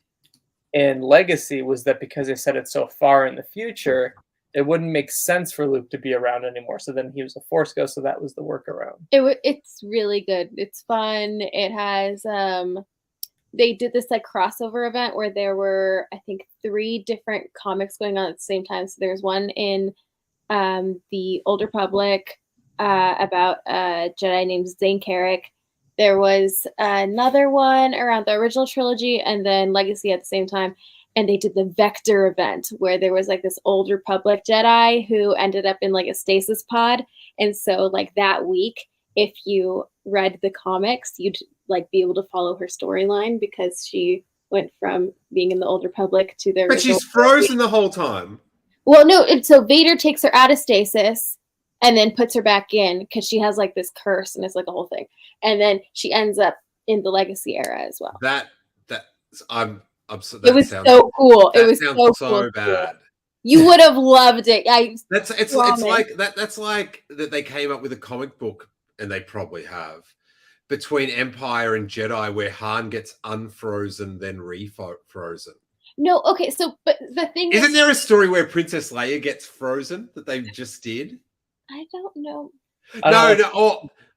in Legacy was that because they said it's so far in the future, it wouldn't make sense for Luke to be around anymore. So then he was a Force Ghost, so that was the workaround. It's really good. It's fun. It has they did this like crossover event where there were, I think, 3 different comics going on at the same time. So there's one in the Old Republic about a Jedi named Zane Carrick. There was another one around the original trilogy, and then Legacy at the same time. And they did the Vector event where there was like this Old Republic Jedi who ended up in like a stasis pod. And so like that week, if you read the comics, you'd like be able to follow her storyline because she went from being in the Old Republic to the. But she's frozen the whole time. Well, no. So Vader takes her out of stasis and then puts her back in because she has like this curse and it's like a whole thing. And then she ends up in the Legacy era as well. It was so cool. It was so bad. You would have loved it. It's like that. That's like that they came up with a comic book, and they probably have, between Empire and Jedi, where Han gets unfrozen then refrozen. No, okay. So, but the thing isn't there a story where Princess Leia gets frozen that they just did? I don't know.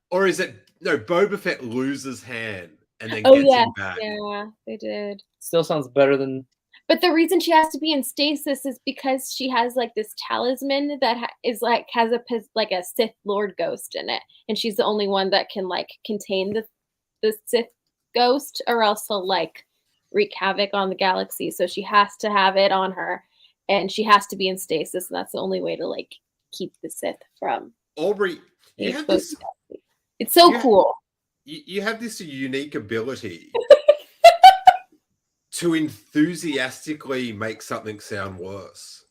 Or is it Boba Fett loses hand and then gets him back? Yeah, they did. Still sounds better than. But the reason she has to be in stasis is because she has like this talisman that has a Sith Lord ghost in it, and she's the only one that can like contain the Sith ghost, or else he'll like wreak havoc on the galaxy. So she has to have it on her, and she has to be in stasis, and that's the only way to like keep the Sith from. Aubree, you have this. It's so cool. You have this unique ability. To enthusiastically make something sound worse.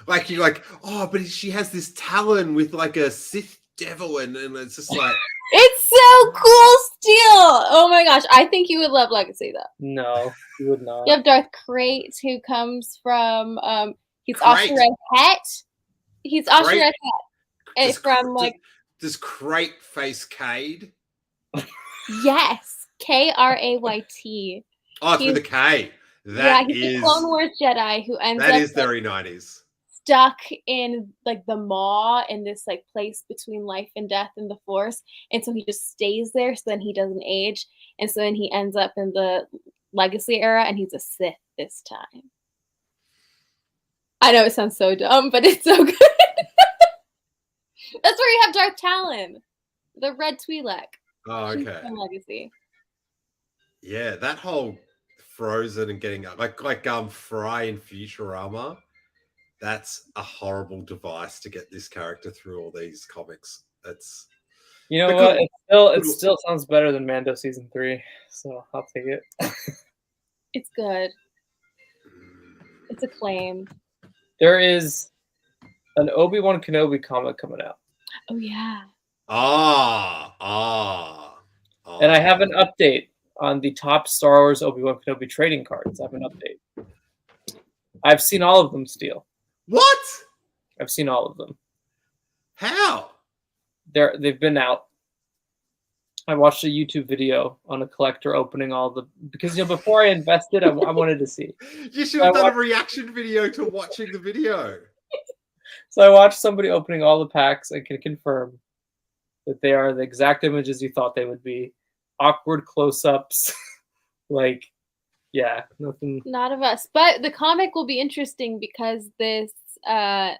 Like you're like, oh, but she has this talon with like a Sith devil, and it's just like it's so cool, Steele. Oh my gosh, I think you would love Legacy though. No, you would not. You have Darth Krayt, who comes from he's Osheret Het. He's Osheret Het. It's from like. Does Krayt face Cade? Yes. Krayt. Oh, it's with a K. He's a Clone Wars Jedi who ends up. That is very 90s. Stuck in like the maw, in this like place between life and death and the Force, and so he just stays there. So then he doesn't age, and so then he ends up in the Legacy era, and he's a Sith this time. I know it sounds so dumb, but it's so good. That's where you have Darth Talon, the red Twi'lek. Oh, okay. From Legacy. Yeah, that whole frozen and getting like Fry in Futurama. That's a horrible device to get this character through all these comics. It's what? It still sounds better than Mando season 3, so I'll take it. It's good. It's acclaimed. There is an Obi-Wan Kenobi comic coming out. Oh yeah. And I have an update on the top Star Wars Obi-Wan Kenobi trading cards. I have an update. I've seen all of them, Steele. What? I've seen all of them. How? They've been out. I watched a YouTube video on a collector opening all the because before I invested, I wanted to see. You should have done a reaction video to watching the video. So I watched somebody opening all the packs and can confirm that they are the exact images you thought they would be. Awkward close-ups. Nothing. Not of us. But the comic will be interesting because this, the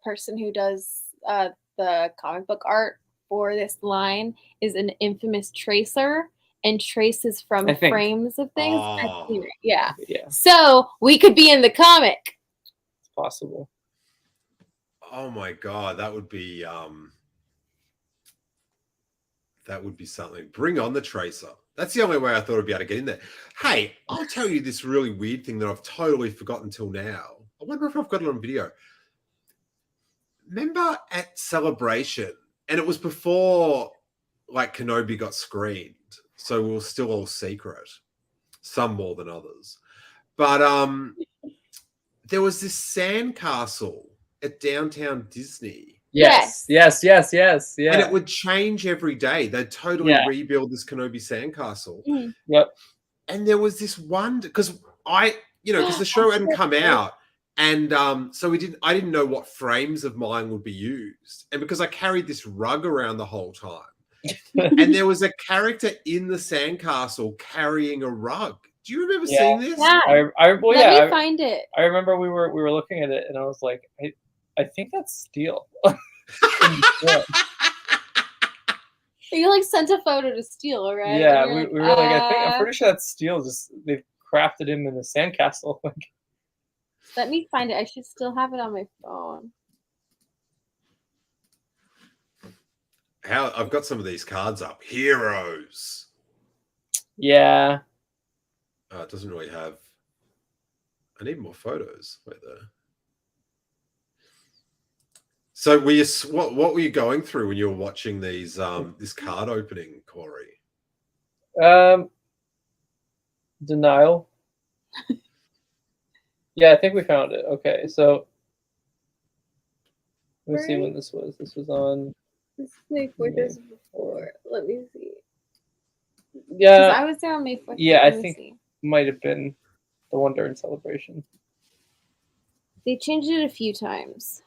person who does the comic book art for this line is an infamous tracer and traces from frames of things. Oh. Yeah. So we could be in the comic. It's possible. Oh my god, that would be something. Bring on the tracer. That's the only way I thought I'd be able to get in there. Hey, I'll tell you this really weird thing that I've totally forgotten till now. I wonder if I've got it on video. Remember at Celebration, and it was before Kenobi got screened, so we were still all secret, some more than others. But there was this sandcastle at Downtown Disney. Yes. And it would change every day. They'd totally rebuild this Kenobi sandcastle. Mm. Yep. And there was this one because because the show hadn't come out, and so I didn't know what frames of mine would be used, and because I carried this rug around the whole time, and there was a character in the sandcastle carrying a rug. Do you remember seeing this? Yeah. Let me find it. I remember we were looking at it, and I was like, I think that's Steele. You sent a photo to Steele, right? Yeah, we were I'm pretty sure that's Steele. Just they've crafted him in the sandcastle. Let me find it. I should still have it on my phone. I've got some of these cards up. Heroes. Yeah. It doesn't really have. I need more photos. Wait there. So what were you going through when you were watching these this card opening, Corey? Denial. Yeah, I think we found it. Okay, so let me see when this was. This was on. This is May 4th. This is before. Let me see. Yeah, I was there on May 4th. Yeah, I think might have been the one during Celebration. They changed it a few times.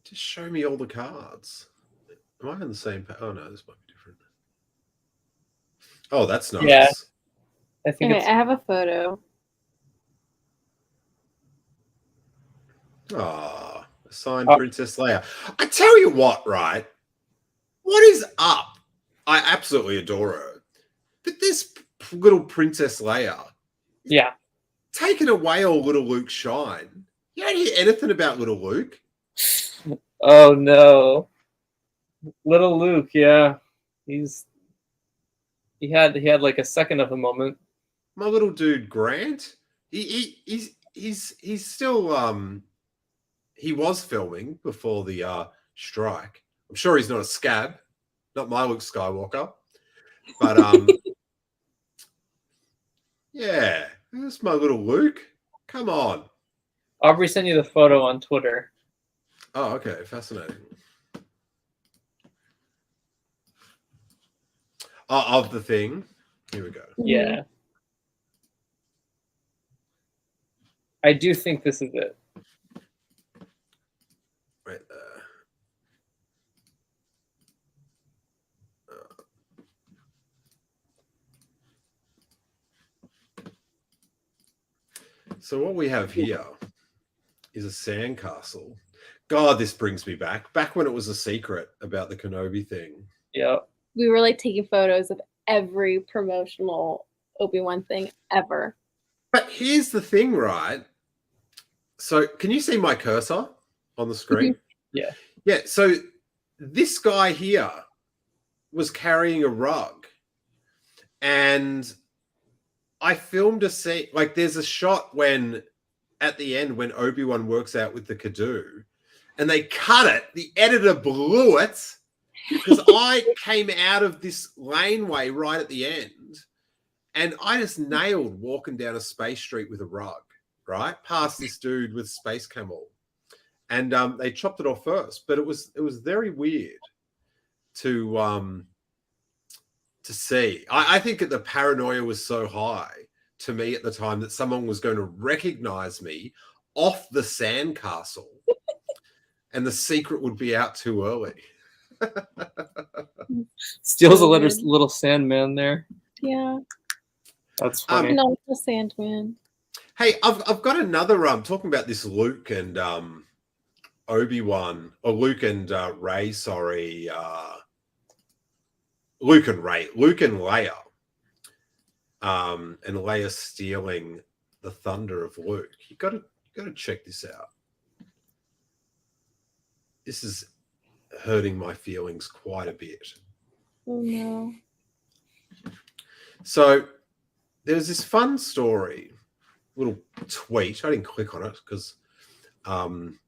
Just show me all the cards. Am I on the same page? Oh no, this might be different. Oh, that's nice. Yeah, I think I have a photo. Ah, signed Princess Leia. I tell you what, right? What is up? I absolutely adore her, but this little Princess Leia, yeah, taking away all little Luke's shine. You don't hear anything about little Luke. Oh no, little Luke. Yeah, he had like a second of a moment. My little dude Grant. He's still he was filming before the strike. I'm sure he's not a scab, not my Luke Skywalker, but yeah, that's my little Luke. Come on. Aubree sent you the photo on Twitter. Oh, okay, fascinating. Of the thing. Here we go. Yeah. I do think this is it. Right there. So what we have here is a sandcastle. God, this brings me back when it was a secret about the Kenobi thing. Yeah. We were like taking photos of every promotional Obi-Wan thing ever. But here's the thing, right? So can you see my cursor on the screen? Yeah. Yeah. So this guy here was carrying a rug, and I filmed a scene. Like, there's a shot when at the end when Obi-Wan works out with the Kadu, and they cut it. The editor blew it because I came out of this laneway right at the end, and I just nailed walking down a space street with a rug, right past this dude with Space Camel, and they chopped it off first. But it was very weird to see. I think that the paranoia was so high to me at the time that someone was going to recognize me off the sandcastle and the secret would be out too early. Steele's a little Sandman there. Yeah. That's funny. Not the Sandman. Hey, I've got another talking about this Luke and Obi-Wan, or Luke and Rey, sorry. Luke and Leia. And Leia stealing the thunder of Luke. You got to check this out. This is hurting my feelings quite a bit. Oh no. So there's this fun story, little tweet. I didn't click on it because I'm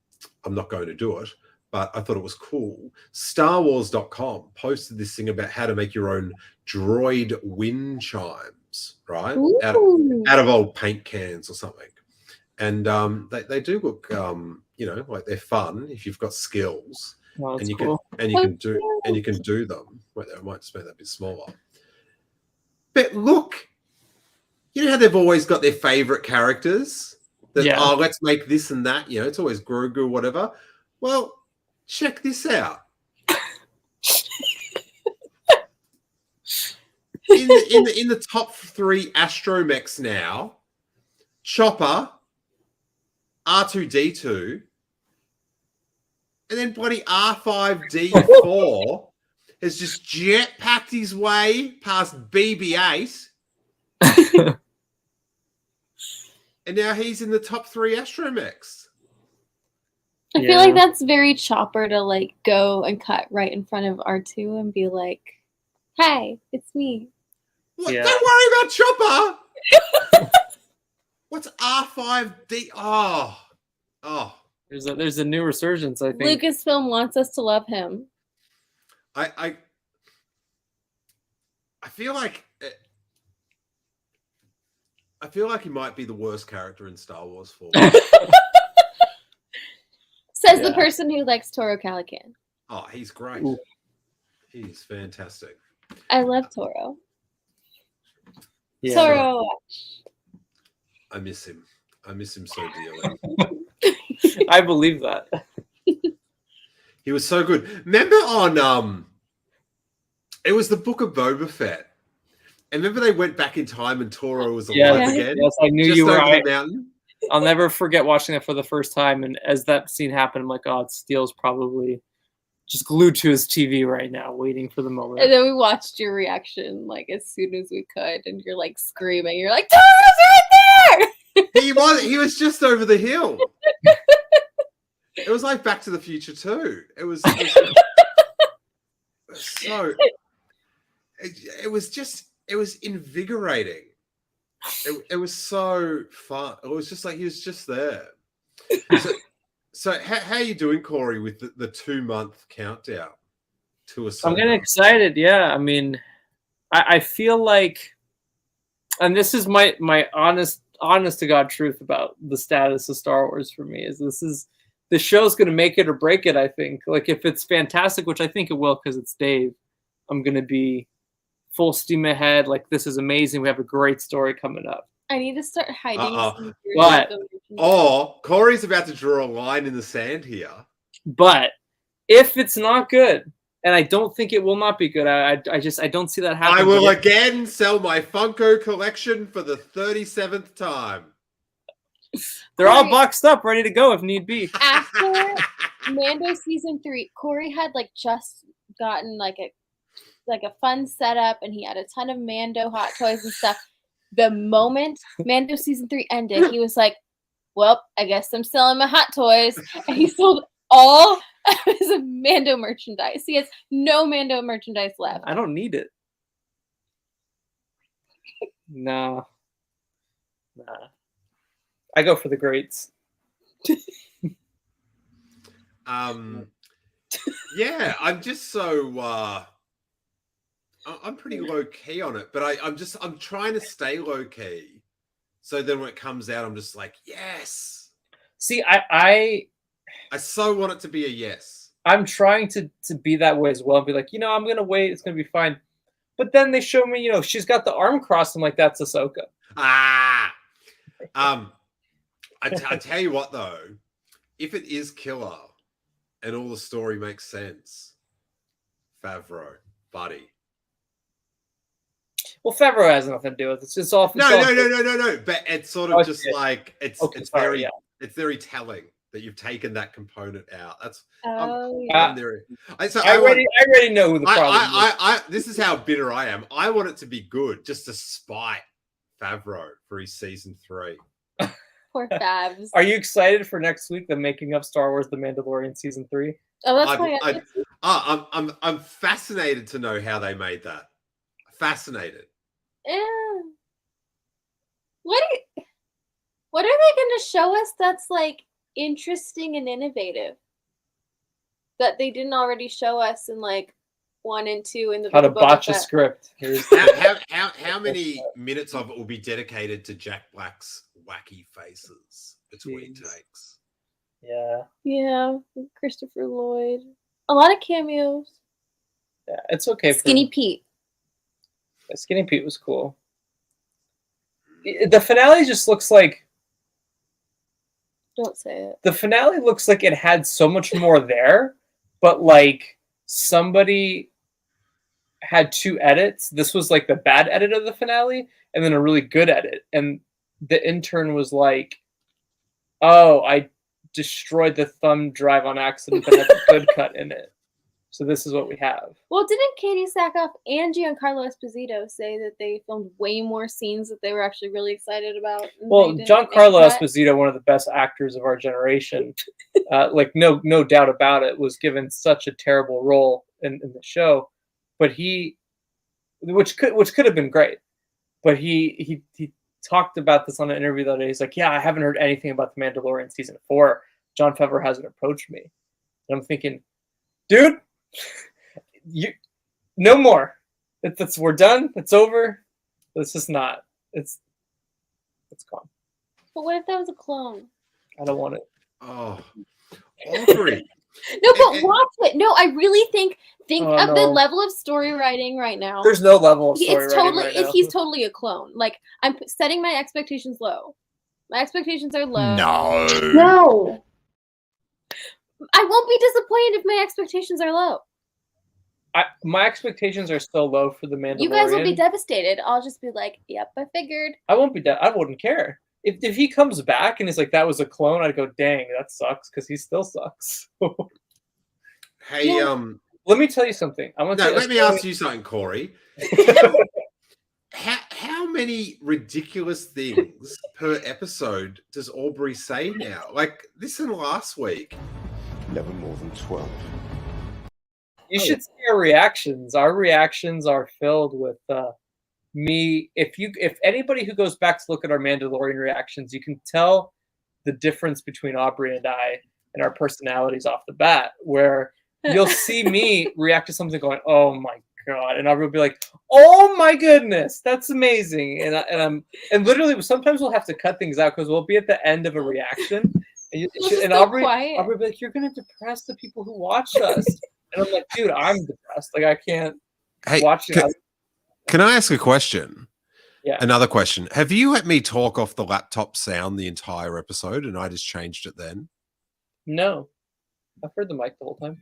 not going to do it, but I thought it was cool. StarWars.com posted this thing about how to make your own droid wind chimes, right? Out of old paint cans or something. And they do look, like they're fun if you've got skills. Oh, and you cool. can do them. Wait there, I might just make that a bit smaller. But look, you know how they've always got their favorite characters? That, let's make this and that. It's always Grogu or whatever. Well, check this out. in the top 3 astromechs now, Chopper, R2D2, and then bloody R5D4 has just jet-packed his way past BB-8. And now he's in the top 3 astromechs. I feel like that's very Chopper to like go and cut right in front of R2 and be like, "Hi, it's me." What? Yeah. Don't worry about Chopper. What's R5D? Oh, There's a new resurgence, I think. Lucasfilm wants us to love him. I feel like he might be the worst character in Star Wars 4. Says the person who likes Toro Calican. Oh, he's great. Ooh. He's fantastic. I love Toro. Yeah. Toro. I miss him. I miss him so dearly. I believe that. He was so good. Remember on it was the Book of Boba Fett. And remember they went back in time and Toro was alive again? Yes, I knew just you were over right. the mountain. I'll never forget watching that for the first time. And as that scene happened, I'm like, oh, Steele's probably just glued to his TV right now, waiting for the moment. And then we watched your reaction like as soon as we could, and you're like screaming. You're like, Toro's right there! He was just over the hill. It was like Back to the Future too. It was so. It was invigorating. It was so fun. It was just like he was just there. So how are you doing, Corey, with the 2-month countdown to Ahsoka? I'm getting excited. Yeah, I mean, I feel like, and this is my honest to God truth about the status of Star Wars for me, is the show's going to make it or break it. I think, like, if it's fantastic, which I think it will because it's Dave, I'm going to be full steam ahead. Like, this is amazing. We have a great story coming up. I need to start hiding. What? Oh, Corey's about to draw a line in the sand here. But if it's not good, and I don't think it will not be good, I don't see that happening. I will again sell my Funko collection for the 37th time. They're all boxed up, ready to go if need be. After Mando season 3, Corey had like just gotten like a fun setup, and he had a ton of Mando hot toys and stuff. The moment Mando season 3 ended, he was like, well, I guess I'm selling my hot toys. And he sold all of his Mando merchandise. He has no Mando merchandise left. I don't need it. Nah. I go for the greats. Yeah, I'm just so I'm pretty low key on it, but I'm trying to stay low key. So then when it comes out, I'm just like, yes. See, I so want it to be a yes. I'm trying to be that way as well and be like, I'm gonna wait, it's gonna be fine. But then they show me, she's got the arm crossed. I'm like, that's Ahsoka. I tell you what though, if it is killer and all the story makes sense, Favreau, buddy. Well, Favreau has nothing to do with it. It's all no. But it's sort of just like it's very telling that you've taken that component out. That's I'm there. I already know who the problem is. This is how bitter I am. I want it to be good, just to spite Favreau for his season 3. Poor Favs. Are you excited for next week? The making of Star Wars: The Mandalorian season 3. Oh, that's I'm fascinated to know how they made that. Fascinated. Yeah. What are they going to show us that's like interesting and innovative that they didn't already show us in like 1 and 2 in the how to botch a script? How many minutes of it will be dedicated to Jack Black's wacky faces between takes? Yeah, Christopher Lloyd, a lot of cameos. Yeah, it's okay. Skinny Pete. Skinny Pete was cool. The finale just looks like... Don't say it. The finale looks like it had so much more there, but like somebody had 2 edits. This was like the bad edit of the finale, and then a really good edit. And the intern was like, oh, I destroyed the thumb drive on accident, but had a good cut in it. So this is what we have. Well, didn't Katie Sackhoff and Giancarlo Esposito say that they filmed way more scenes that they were actually really excited about? Well, Giancarlo Esposito, one of the best actors of our generation, like no doubt about it, was given such a terrible role in the show, but which could have been great, but he talked about this on an interview the other day. He's like, yeah, I haven't heard anything about The Mandalorian season 4. Jon Favreau hasn't approached me. And I'm thinking, dude, no more. We're done. It's over. It's just not. It's gone. But what if that was a clone? I don't want it. Oh, Aubree. No, but watch it. No, I really think of the level of story writing right now. There's no level of story it's writing totally right now. he's totally a clone. Like, I'm setting my expectations low. My expectations are low. No. I won't be disappointed if my expectations are low. My expectations are so low for the Mandalorian. You guys will be devastated. I'll just be like, yep, I figured. I won't be. I wouldn't care. If he comes back and he's like, that was a clone, I'd go, dang, that sucks, because he still sucks. Hey, let me tell you something. let me ask you something, Corey. How many ridiculous things per episode does Aubree say now? Like, listen last week. Never more than 12. You should see our reactions. Our reactions are filled with me. If anybody who goes back to look at our Mandalorian reactions, you can tell the difference between Aubree and I and our personalities off the bat, where you'll see me react to something going, oh my God, and Aubree will be like, oh my goodness, that's amazing. And literally sometimes we'll have to cut things out because we'll be at the end of a reaction. And Aubree will be like, you're gonna depress the people who watch us. And I'm like, dude, I'm depressed. Like, I can't watch it. Can I ask a question? Yeah. Another question. Have you let me talk off the laptop sound the entire episode and I just changed it then? No. I've heard the mic the whole time.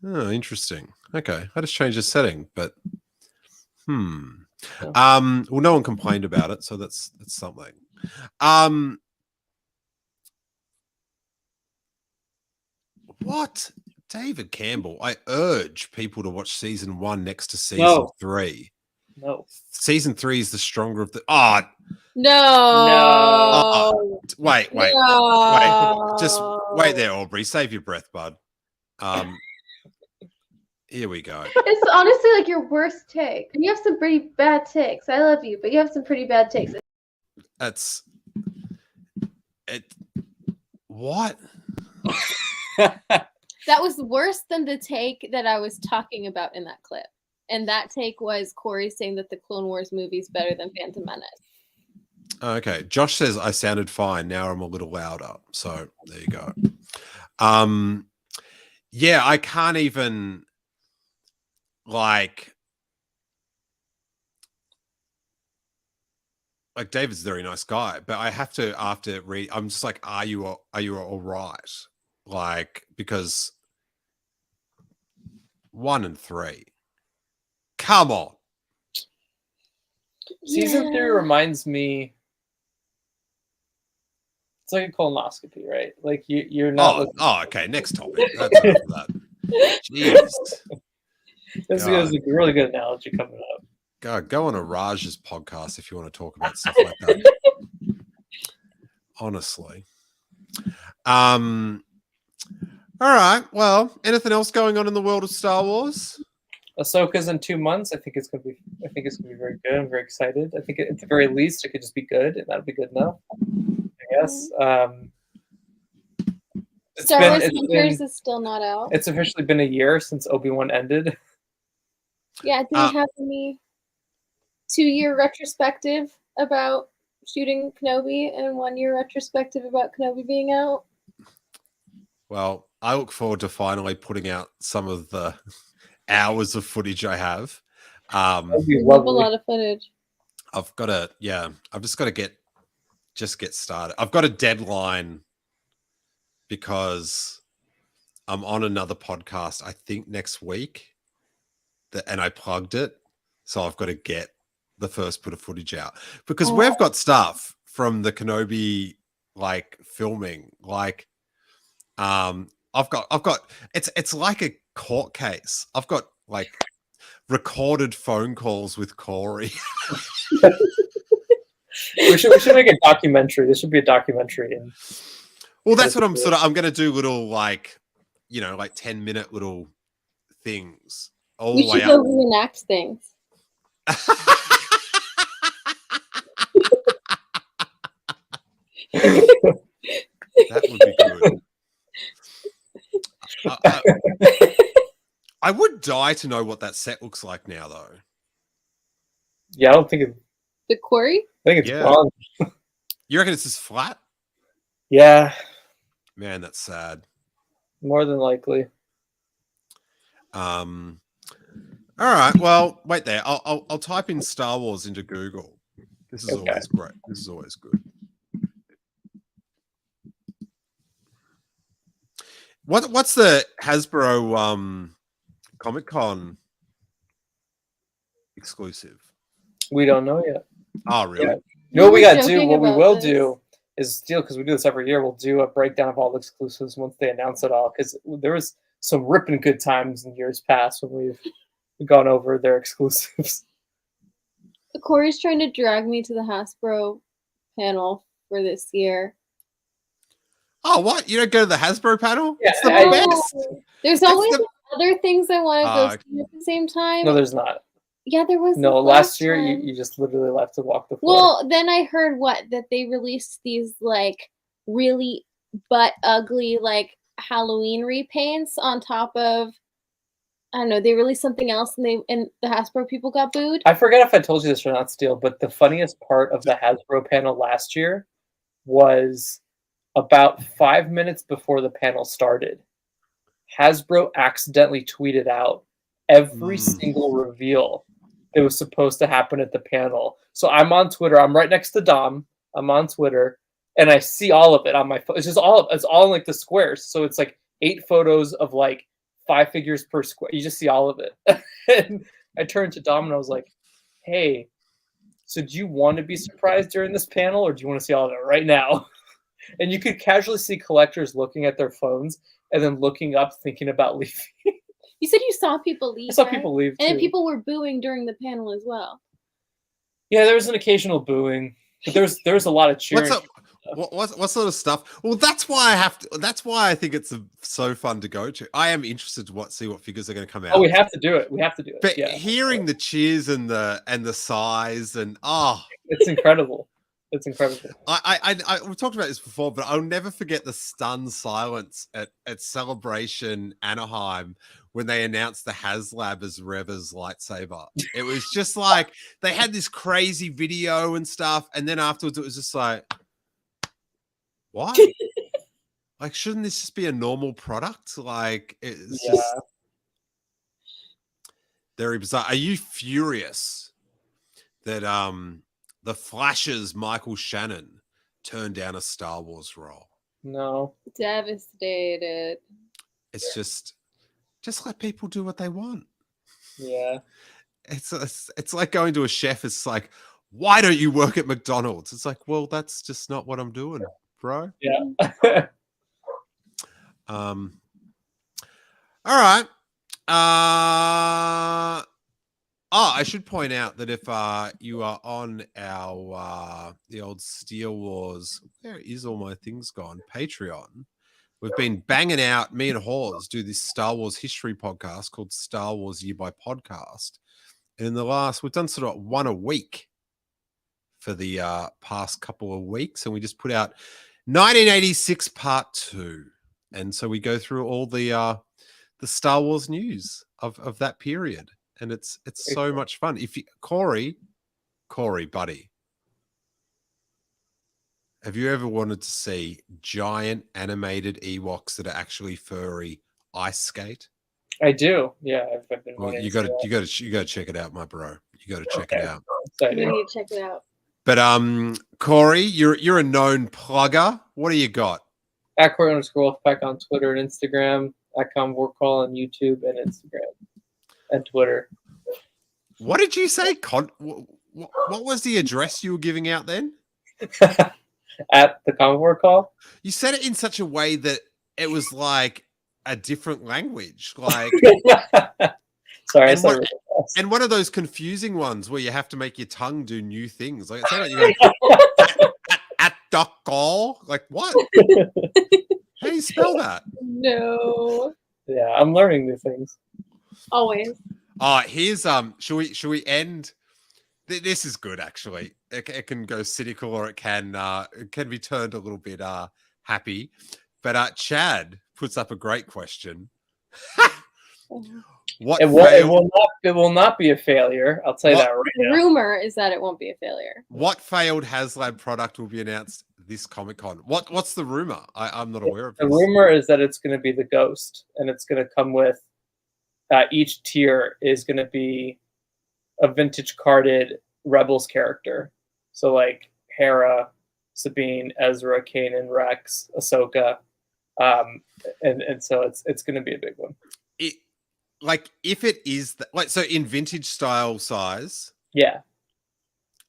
Oh, interesting. Okay. I just changed the setting, but No. well, no one complained about it, so that's something. What? David Campbell, I urge people to watch season 1 next to season 3. No. Season 3 is the stronger of the. No. Wait. Just wait there, Aubree. Save your breath, bud. Here we go. It's honestly like your worst take. You have some pretty bad takes. I love you, but you have some pretty bad takes. That's it. What? That was worse than the take that I was talking about in that clip. And that take was Corey saying that the Clone Wars movie is better than Phantom Menace. Okay. Josh says I sounded fine. Now I'm a little louder. So there you go. Yeah, I can't even like David's a very nice guy, but I have to after read. I'm just like, are you all right? Like, because 1 and 3. Come on. Season 3 reminds me. It's like a colonoscopy, right? Like you're not. Okay. Next topic. That's enough of that. Jeez. This is a really good analogy coming up. God, go on a Raj's podcast if you want to talk about stuff like that. Honestly. All right. Well, anything else going on in the world of Star Wars? Ahsoka's in 2 months. I think it's gonna be very good. I'm very excited. I think at the very least it could just be good, and that'll be good enough. I guess. Star Wars Hunters is still not out. It's officially been a year since ObiWan ended. Yeah, do we have any 2-year retrospective about shooting Kenobi and 1-year retrospective about Kenobi being out? Well, I look forward to finally putting out some of the hours of footage I have. I have a lot of footage. I've just got to get started. I've got a deadline because I'm on another podcast, I think next week, and I plugged it. So I've got to get the first bit of footage out because we've got stuff from the Kenobi filming. I've got it's like a court case. I've got recorded phone calls with Corey. we should make a documentary. This should be a documentary. Well, that's what I'm going to do little 10-minute little things all the way up. We should go reenact things. That would be good. I would die to know what that set looks like now, though. Yeah, I don't think it's The quarry? I think it's gone. You reckon it's just flat? Yeah. Man, that's sad. More than likely. All right. Well, wait there. I'll type in Star Wars into Google. This is always great. This is always good. What's the Hasbro ComicCon exclusive? We don't know yet. Oh, really? Yeah. You know what we got to do? What we will do is Steele, because we do this every year, we'll do a breakdown of all the exclusives once they announce it all. Because there was some ripping good times in years past when we've gone over their exclusives. Corey's trying to drag me to the Hasbro panel for this year. Oh, what? You don't go to the Hasbro panel? Yeah, it's the best. There's always other things I want to go see at the same time. No, there's not. Yeah, there was. No, last year you just literally left to walk the floor. Well, then I heard that they released these like really butt ugly like Halloween repaints on top of, I don't know, they released something else and the Hasbro people got booed. I forget if I told you this or not, Steele, but the funniest part of the Hasbro panel last year was about 5 minutes before the panel started. Hasbro accidentally tweeted out every single reveal that was supposed to happen at the panel. So I'm on Twitter. I'm right next to Dom. I'm on Twitter, and I see all of it on my phone. It's all in like the squares. So it's like 8 photos of like 5 figures per square. You just see all of it. And I turned to Dom and I was like, "Hey, so do you want to be surprised during this panel, or do you want to see all of it right now?" And you could casually see collectors looking at their phones and then looking up, thinking about leaving. You said you saw people leave. I saw people leave, and too. people were booing during the panel as well. Yeah, there was an occasional booing, but there was a lot of cheering. What sort of stuff? Well, that's why I think it's so fun to go to. I am interested to see what figures are going to come out. Oh, we have to do it. But hearing the cheers and the sighs and it's incredible. It's incredible. We've talked about this before, but I'll never forget the stunned silence at Celebration Anaheim when they announced the HasLab as Reva's lightsaber. It was just like they had this crazy video and stuff, and then afterwards it was just like, what? Like, shouldn't this just be a normal product? Like, it's just very bizarre. Are you furious that the Flash's Michael Shannon turned down a Star Wars role? No. Devastated. It's just let people do what they want. Yeah. It's like going to a chef. It's like, why don't you work at McDonald's? It's like, well, that's just not what I'm doing, bro. Yeah. All right. I should point out that if you are on our the old Steele Wars, where is all my things gone? Patreon. We've been banging out, me and Hawes do this Star Wars history podcast called Star Wars Year by Podcast. And in the we've done sort of one a week for the past couple of weeks. And we just put out 1986 Part 2. And so we go through all the Star Wars news of that period. And it's so much fun. If you, Corey, buddy, have you ever wanted to see giant animated Ewoks that are actually furry ice skate? I do. Yeah, I've been. Well, you got to check it out, my bro. You got to check it out. You need to check it out. But Corey, you're a known plugger. What do you got? At Corey_Wolfpack on Twitter and Instagram. At ComWarCall on YouTube and Instagram and Twitter. What did you say? What was the address you were giving out then? At the ComWarCall. You said it in such a way that it was like a different language, like. Sorry, and one of those confusing ones where you have to make your tongue do new things. Like, it sounded like you go, at the call. Like, what? How do you spell that? No. Yeah, I'm learning new things. Always. Here's should we end? This is good actually. It can go cynical or it can be turned a little bit happy. But Chad puts up a great question. It will not be a failure. I'll tell you that right now. Rumor is that it won't be a failure. What failed HasLab product will be announced this Comic-Con? What's the rumor? I'm not aware of this. The rumor is that it's going to be the Ghost, and it's going to come with each tier is going to be a vintage carded Rebels character. So like Hera, Sabine, Ezra, Kanan, Rex, Ahsoka, and so it's going to be a big one. If it is so in vintage style size, yeah.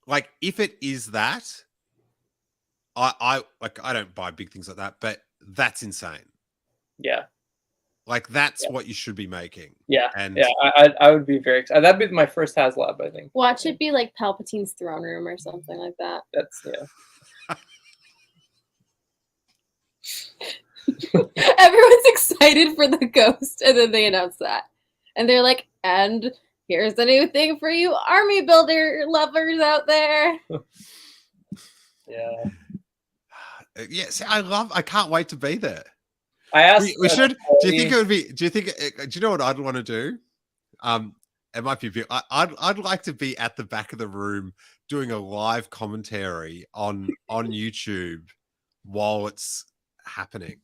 Like if it is that, I don't buy big things like that, but that's insane. Yeah. Like that's what you should be making. Yeah. And yeah, I would be very excited. That'd be my first HasLab, I think. Watch it be like Palpatine's throne room or something like that. That's Everyone's excited for the Ghost, and then they announce that. And they're like, and here's the new thing for you army builder lovers out there. Yeah. Yes, I can't wait to be there. I asked we should. Do you think it would be? Do you know what I'd want to do? It might be a bit. I'd like to be at the back of the room doing a live commentary on YouTube while it's happening.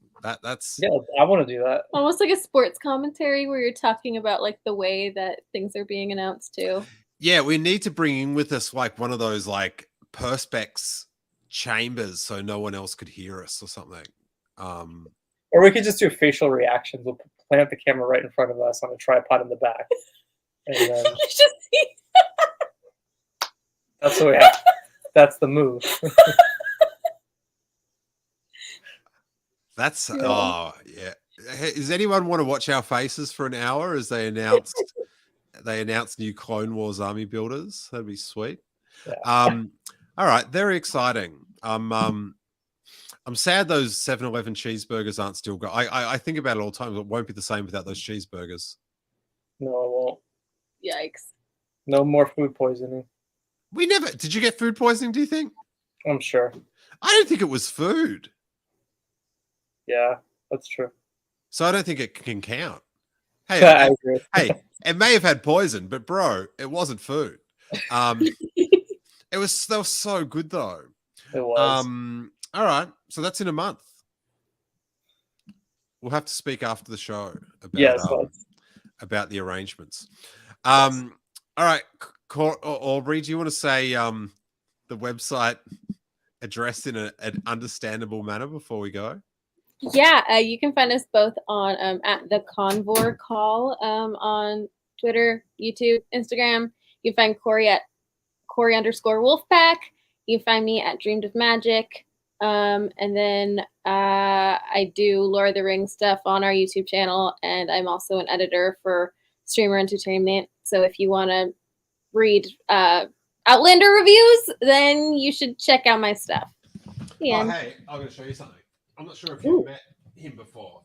That's I want to do that. Almost like a sports commentary where you're talking about like the way that things are being announced too. Yeah, we need to bring in with us like one of those like perspex chambers so no one else could hear us or something. Or we could just do facial reactions. We'll plant the camera right in front of us on a tripod in the back. And then that's the way. That's the move. That's yeah. Does anyone want to watch our faces for an hour as they announced new Clone Wars army builders? That'd be sweet. Yeah. All right, very exciting. I'm sad those 7-Eleven cheeseburgers aren't still going. I think about it all the time. It won't be the same without those cheeseburgers. No, it won't. Yikes. No more food poisoning. We never. Did you get food poisoning, do you think? I'm sure. I don't think it was food. Yeah, that's true. So I don't think it can count. Hey, I agree. Hey, it may have had poison, but bro, it wasn't food. They were so good though. It was. All right, so that's in a month. We'll have to speak after the show about the arrangements. All right, Aubree, do you want to say the website address in an understandable manner before we go? Yeah, you can find us both on at the Convor Call on Twitter, YouTube, Instagram. You can find Corey at Corey_Wolfpack. You can find me at Dreamed of Magic. And then I do Lord of the Rings stuff on our YouTube channel, and I'm also an editor for Streamer Entertainment. So if you want to read Outlander reviews, then you should check out my stuff. Yeah. Oh, hey, I'm going to show you something. I'm not sure if you've met him before.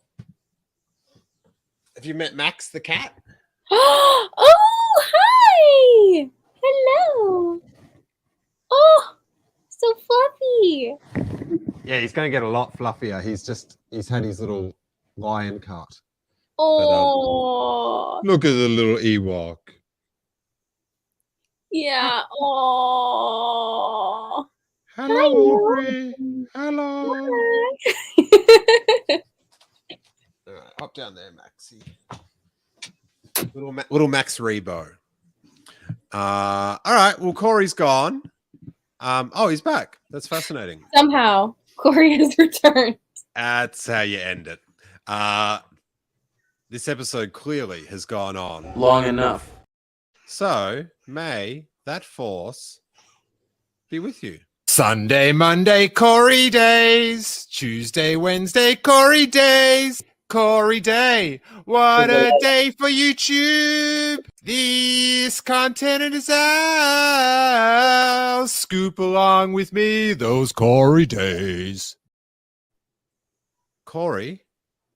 Have you met Max the cat? Oh, hi! Hello! Oh, so fluffy. Yeah, he's going to get a lot fluffier. He's had his little lion cut. Oh. Look at the little Ewok. Yeah. Oh. Hello, Aubree. Hello. All right, hop down there, Maxie. Little Max Rebo. All right. Well, Corey's gone. He's back. That's fascinating. Somehow, Corey has returned. That's how you end it. This episode clearly has gone on long enough. So may that force be with you. Sunday, Monday, Corey days. Tuesday, Wednesday, Corey days. Corey Day. What a day for YouTube. This content is ours. Scoop along with me those Corey days. Corey,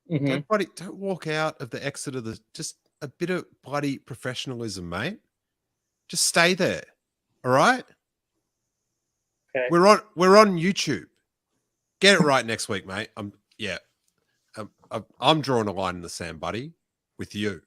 Mhm. don't walk out of the exit of the just a bit of bloody professionalism, mate. Just stay there. All right? Okay. We're on YouTube. Get it right next week, mate. I'm drawing a line in the sand, buddy, with you.